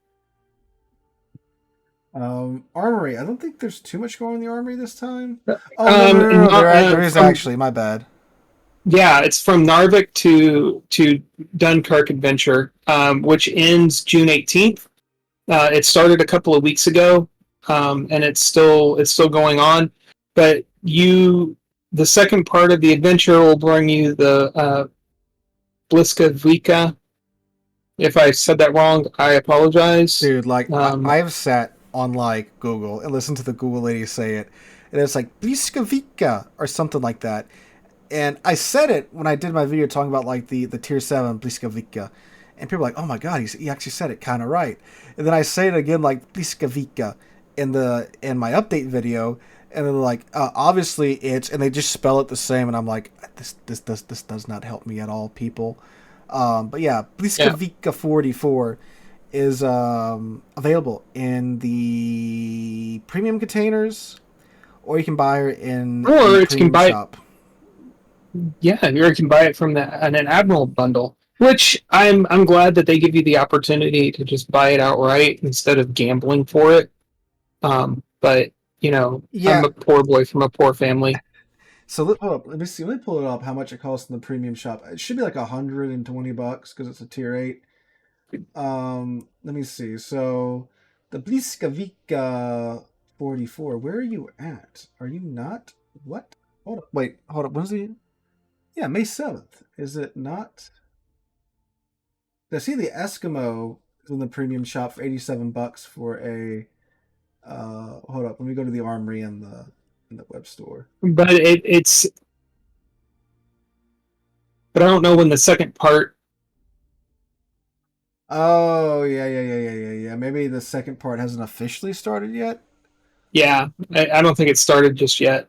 Armory. I don't think there's too much going on in the armory this time. Oh no no no no! not There is from actually. My bad. Yeah, it's from Narvik to Dunkirk Adventure, which ends June 18th. It started a couple of weeks ago, and it's still going on. But the second part of the adventure will bring you the Bliskavika. If I said that wrong, I apologize. Dude, like Um, I've sat on like Google and listened to the Google lady say it, and it's like Bliskavika or something like that. And I said it when I did my video talking about like the tier 7 Bliskavika, and people were like, "Oh my god, he actually said it kind of right." And then I say it again like Bliskavika in my update video, and they're like, "Obviously it's," and they just spell it the same, and I'm like, "This does not help me at all, people." But yeah, yeah, Bliskavika 44 is available in the premium containers, or you can buy her in the or you can premium buy it. shop. Yeah, or you can buy it from an Admiral bundle. Which I'm glad that they give you the opportunity to just buy it outright instead of gambling for it. But I'm Yeah. a poor boy from a poor family. So hold up. Let me see. Let me pull it up. How much it costs in the premium shop? It should be like $120 because it's a tier 8. Let me see. So the Bliskavika 44. Where are you at? Are you not? What? Hold up. Wait. Hold up. When's the? Yeah, May 7th. Is it not? I see the Eskimo is in the premium shop for $87 for a. Hold up. Let me go to the Armory in the web store. But but I don't know when the second part. Oh yeah. Maybe the second part hasn't officially started yet. Yeah, I don't think it started just yet.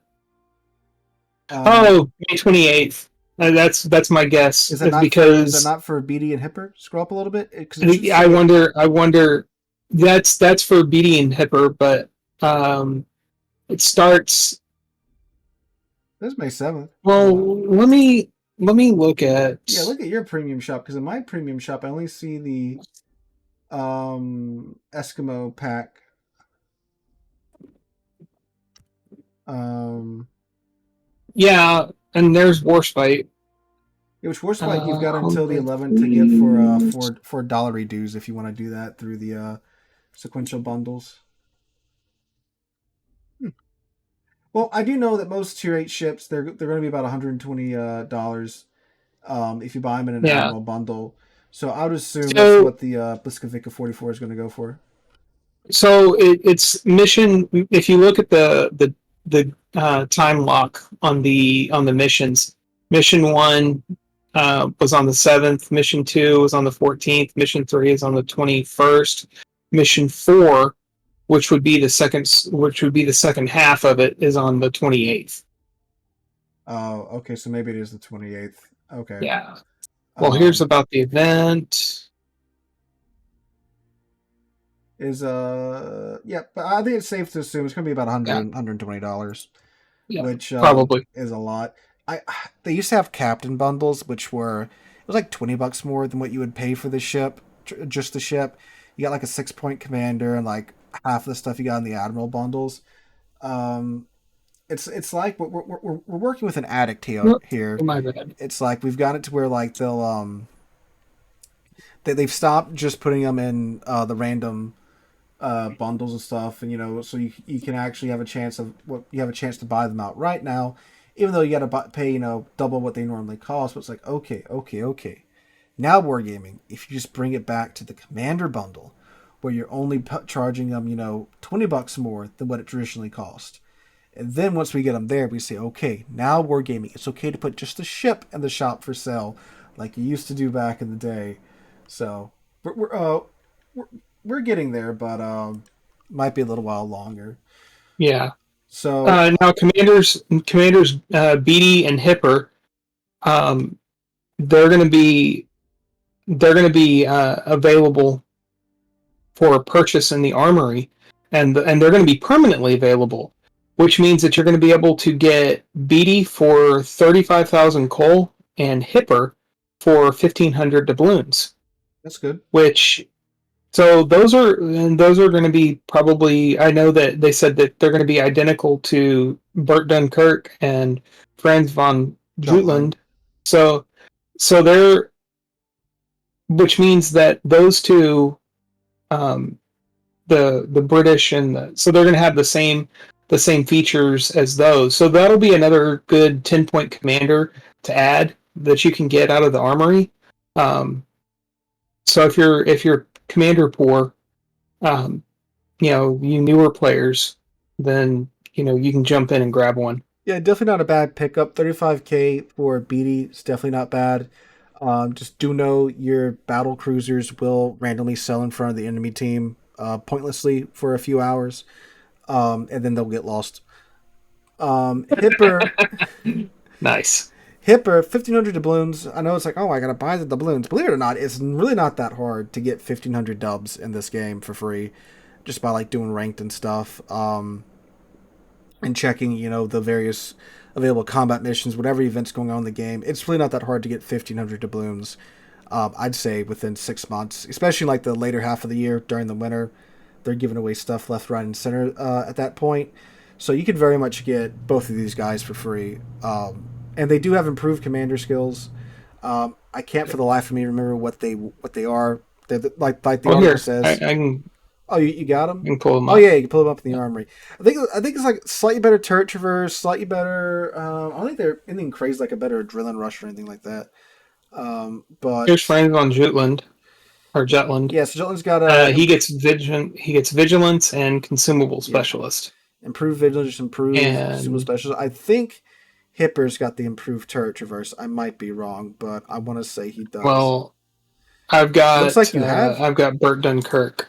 Um, Oh, May 28th. That's my guess. is that Is not for is that because not for BD and Hipper? Scroll up a little bit because it should I say. wonder. That's for Beatty and Hipper, but it starts. This is May 7th. Well, let me look at. Yeah, look at your premium shop because in my premium shop I only see the Eskimo pack. Um, Yeah, and there's Warspite. which worst fight you've got until the Homebrew 11th to get for Queens. $4 reduce if you want to do that through the sequential bundles. Hmm. Well, I do know that most tier 8 ships they're going to be about $120 if you buy them in an Yeah. Admiral bundle. So I would assume that's So what the Bliskavika 44 is going to go for. it's mission. If you look at the time lock on the missions, mission 1 was on the 7th. Mission 2 was on the 14th. Mission 3 is on the 21st. Mission 4, which would be the second half of it, is on the 28th. Oh, okay. So maybe it is the 28th. Okay. Yeah. Well, here's Um, about the event. yeah, but I think it's safe to assume it's going to be about Yeah. $120, Yeah. which Probably. is a lot. I They used to have captain bundles, which were it was like $20 more than what you would pay for the ship, just the ship. You got like a 6-point commander and like half of the stuff you got in the admiral bundles. Um, it's like we're working with an addict Oh, here. my bad. It's like we've got it to where like they've stopped just putting them in the random bundles and stuff, and so you can actually have a chance of what you have a chance to buy them out right now, even though you got to pay double what they normally cost. But it's like okay. Now wargaming, if you just bring it back to the commander bundle, where you're only charging them $20 more than what it traditionally cost. And then once we get them there, we say, okay, now wargaming. It's okay to put just the ship in the shop for sale, like you used to do back in the day. So we're, we're getting there, but might be a little while longer. Yeah. So Now, commanders, Beatty and Hipper, um, they're going to be available for purchase in the armory, and they're going to be permanently available, which means that you're going to be able to get Beatty for 35,000 coal and Hipper for 1,500 doubloons. that's good. Which So those are going to be probably. I know that they said that they're going to be identical to Bert Dunkirk and Franz von Jutland. Jutland. So so they're which means that those two, um, the British and so they're going to have the same features as those. So that'll be another good 10-point commander to add that you can get out of the armory. Um, so if you're commander poor, um, you newer players, then you can jump in and grab one. Yeah, definitely not a bad pickup. 35K for BD is definitely not bad. Just do know your battle cruisers will randomly sell in front of the enemy team pointlessly for a few hours, and then they'll get lost. Hipper, Nice. Hipper, 1500 doubloons. I know it's like, oh, I gotta buy the doubloons. Believe it or not, it's really not that hard to get 1500 dubs in this game for free, just by like doing ranked and stuff. And checking, the various available combat missions, whatever events going on in the game. It's really not that hard to get 1,500 doubloons. I'd say within 6 months, especially like the later half of the year during the winter, they're giving away stuff left, right, and center at that point. So you could very much get both of these guys for free, and they do have improved commander skills. I can't for the life of me remember what they are. Like the Well, article here I says. can Oh, you got I them? can pull them Oh up. yeah, you can pull them up in the Yeah. armory. I think it's like slightly better turret traverse, slightly better. I don't think they're anything crazy like a better adrenaline rush or anything like that. Here's But Frank on Jutland or Jutland. yeah, so Jolton's got He gets vigilance and consumable yeah, specialist. improved vigilance, improved super And specials. I think Hipper's got the improved turret traverse. I might be wrong, but I want to say he does. well, Looks like you have. I've got Burt Dunkirk.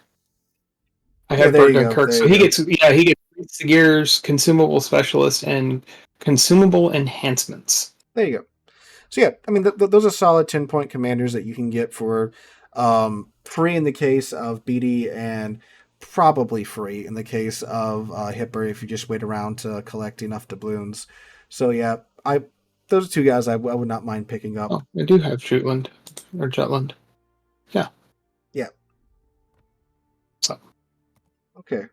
I Yeah, have there Burt you go. Dunkirk. There So you go. he gets the gears, consumable specialist, and consumable enhancements. There you go. So yeah, I mean those are solid 10-point commanders that you can get for free in the case of BD and probably free in the case of Hipper if you just wait around to collect enough doubloons. So yeah, I those are two guys I would not mind picking up. Oh, I do have Jutland or Jutland. Yeah. Yeah. So Okay.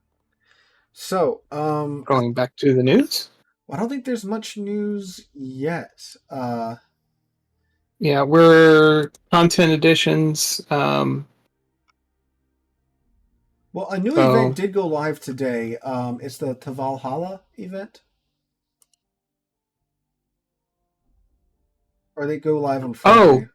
So going back to the news. I don't think there's much news yet. Yeah, we're content additions. Well, a new event So did go live today. It's the Tavalhalla event, or they go live on oh Friday.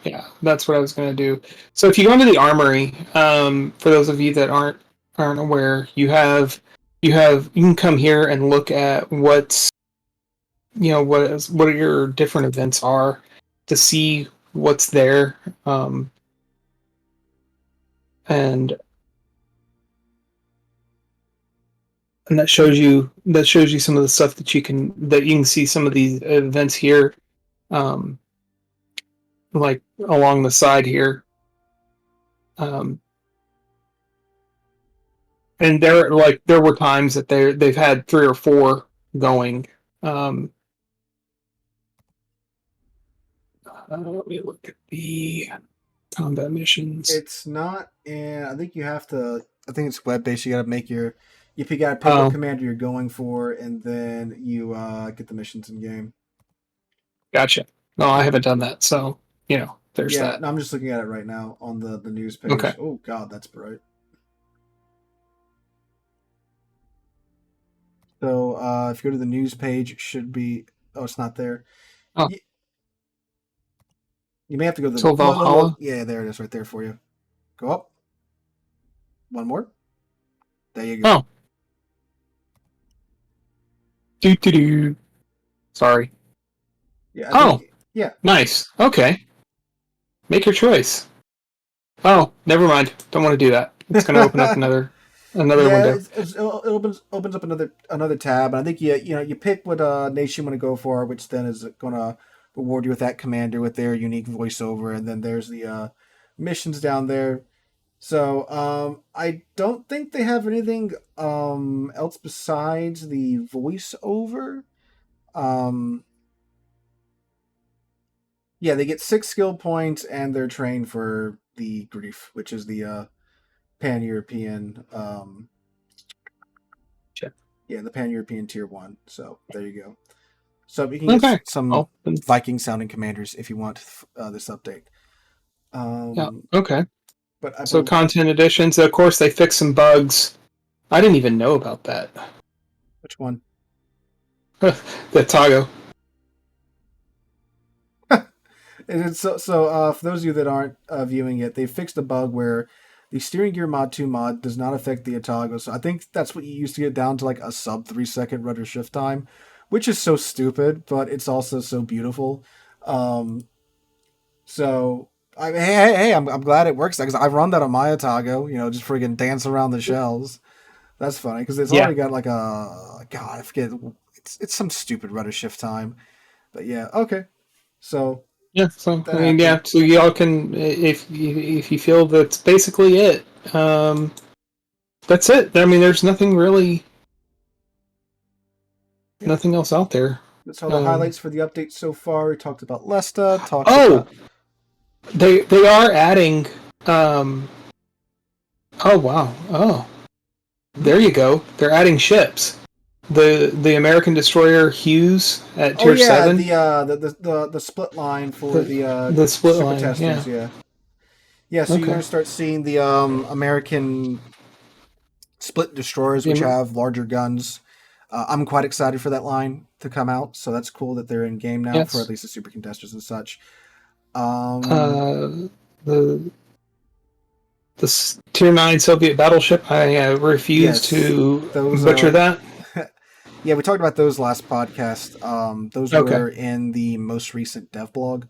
yeah. That's what I was gonna do. So if you go into the armory, for those of you that aren't aware, you can come here and look at what your different events are to see what's there, and that shows you some of the stuff that you can see some of these events here, um, like along the side here. Um, and there were times that they've had 3 or 4 going. Um, Let me look at the combat missions. It's not, and I think you have to. I think it's web based. You got to make you got to pick what Oh, commander you're going for, and then you get the missions in game. gotcha. No, I haven't done that, so there's Yeah, that. no, I'm just looking at it right now on the news Okay. page. Oh God, that's bright. So if you go to the news page, it should be. Oh, it's not there. Oh, You, you may have to go to the till look. Valhalla. Yeah, there it is, right there for you. Go up. One more. There you go. Oh, do. Sorry. Yeah, I Oh, think. Yeah, nice. Okay, make your choice. Oh, never mind. Don't want to do that. It's going to open up another yeah, window. it opens up another tab, and I think you pick what nation you want to go for, which then is going to reward you with that commander with their unique voiceover, and then there's the missions down there. So I don't think they have anything else besides the voiceover. Um, yeah, they get 6 skill points, and they're trained for the grief, which is the pan European. Check. Yeah, the pan European tier 1. So there you go. So you can get Okay. some Well, then, Viking sounding commanders if you want this update. yeah. Um, Okay. but I So believe content additions. Of course, they fixed some bugs. I didn't even know about that. which one? The Tago. And it's for those of you that aren't viewing it, they fixed a bug where the steering gear mod 2 mod does not affect the Otago. So I think that's what you used to get down to like a sub 3 second rudder shift time, which is so stupid, but it's also so beautiful. Um, so I'm glad it works because I run that on my Otago. Just friggin' dance around the shells. That's funny because it's Yeah. already got like a God, I forget. It's some stupid rudder shift time, but yeah, okay. So Yeah. So that I mean, yeah. happened. So y'all can, if you feel that's basically it. That's it. I mean, there's nothing really, Yeah. nothing else out there. That's all the Um, highlights for the update so far. We talked about Lesta, talked oh, about they are adding. Um, oh wow. Oh, hmm? there you go. They're adding ships. The American destroyer Hughes at Oh Tier yeah, 7. the split line for The the the split super line. testers, Yeah. yeah. Yeah, so you're Okay. gonna start seeing the American split destroyers The which have larger guns. I'm quite excited for that line to come out, so that's cool that they're in game now for at Yes. least the super contesters and such. Um Uh, the Tier 9 Soviet battleship. I refuse yes, to those butcher that. yeah, we talked about those last podcast. Those Okay. were in the most recent dev blog.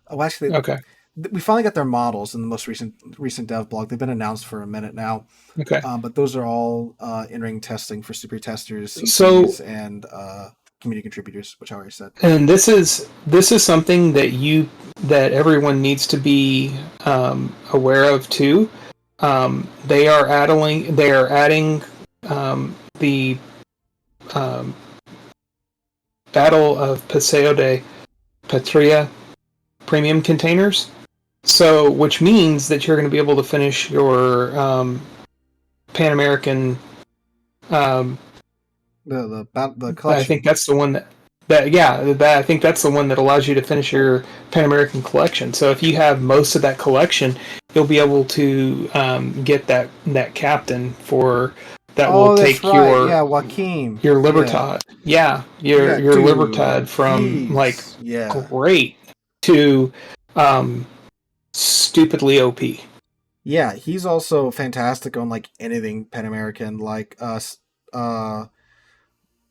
Oh, actually, Okay. we finally got their models in the most recent dev blog. They've been announced for a minute now, Okay. but those are all in-ring testing for super testers, So, CTs, and community contributors, which I already said. and this is something that everyone needs to be aware of too. They are adding the um, Battle of Paseo de Patria premium containers. So, which means that you're going to be able to finish your Pan American. Um, The I think collection. that's the one that yeah, I think that's the one that allows you to finish your Pan American collection. So if you have most of that collection, you'll be able to get that captain for that will Oh, that's take right. your Yeah, Joaquin. your Yeah, Libertad. Yeah, yeah, your Libertad dude. from like Yeah, great to um, stupidly OP. yeah. He's also fantastic on like anything Pan American, like uh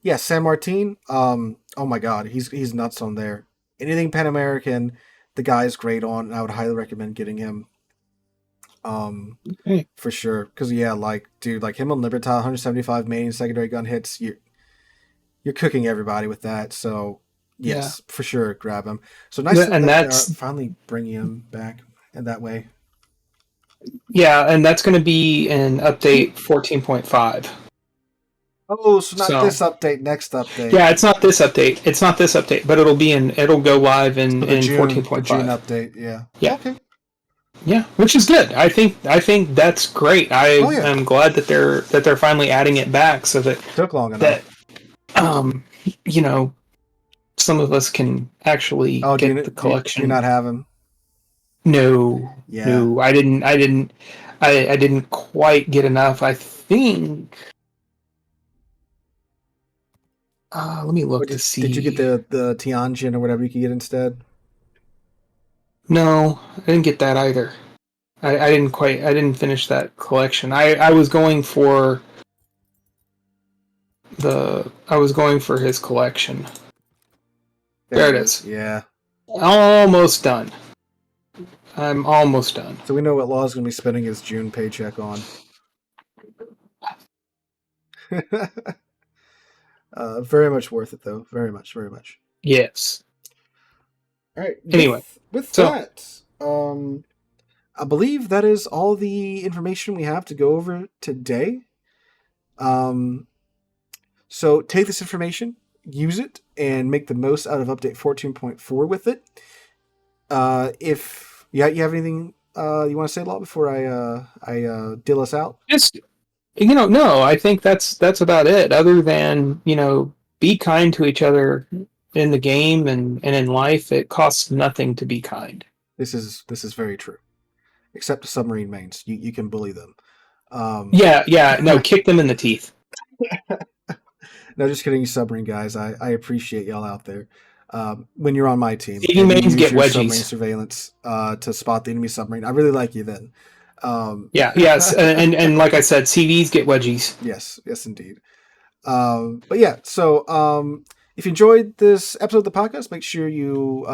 yeah, San Martin. Oh my God, he's nuts on there. Anything Pan American, the guy is great on, and I would highly recommend getting him. Um, Hey, for sure, because yeah, like dude, like him on Libertad, 175 main secondary gun hits. You're cooking everybody with that. So yeah, yes, for sure, grab him. So nice and that they're that's finally bringing him back in that way. yeah, and that's going to be in update 14.5. Oh, so not So this update, next update. yeah, it's not this update. It's not this update, but it'll go live in So in The June 14.5. update. Yeah. Yeah. Okay. Yeah, which is good. I think that's great. I Oh yeah. am glad that they're finally adding it back so Took long that enough. um you know some of us can actually Oh, get the do you collection. not have him? No, Yeah. no, I didn't quite get enough. I think let me Or look to did you get see. the Tianjin or whatever you could get instead? No, I didn't get that either. I didn't finish that collection. I was going for his collection. There There it it is. is. Yeah. Almost done. I'm almost done. So we know what Law's going to be spending his June paycheck on. Very much worth it though. Very much, very much. Yes. All right. Anyway, With so that, I believe that is all the information we have to go over today. Um, so take this information, use it, and make the most out of update 14.4 with it. If you have anything you want to say, Law, before I deal us out? just no, I think that's about it. Other than be kind to each other in the game and in life, it costs nothing to be kind. This is very true. Except to submarine mains, you can bully them. Yeah. No, kick them in the teeth. No, just kidding, you submarine guys. I appreciate y'all out there. When you're on my team, CV and you mains use get your wedgies. submarine surveillance to spot the enemy submarine, I really like you then. Yes, and like I said, CVs get wedgies. Yes, indeed. But yeah, so if you enjoyed this episode of the podcast, make sure you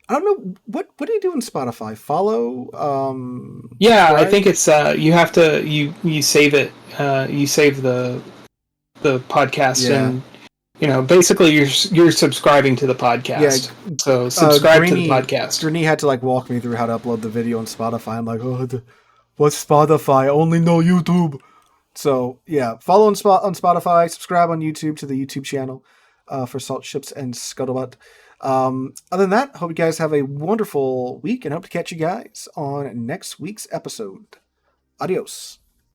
I don't know what do you do in Spotify? Follow. Yeah, subscribe? I think it's you have to you save it. You save the podcast, and basically you're subscribing to the podcast. Yeah, so subscribe to the Greene, podcast. Greene had to like walk me through how to upload the video on Spotify. I'm like, what's Spotify? I only know YouTube. So yeah, follow on Spotify, subscribe on YouTube to the YouTube channel for Salt Ships and Scuttlebutt. Other than that, hope you guys have a wonderful week and hope to catch you guys on next week's episode. Adios.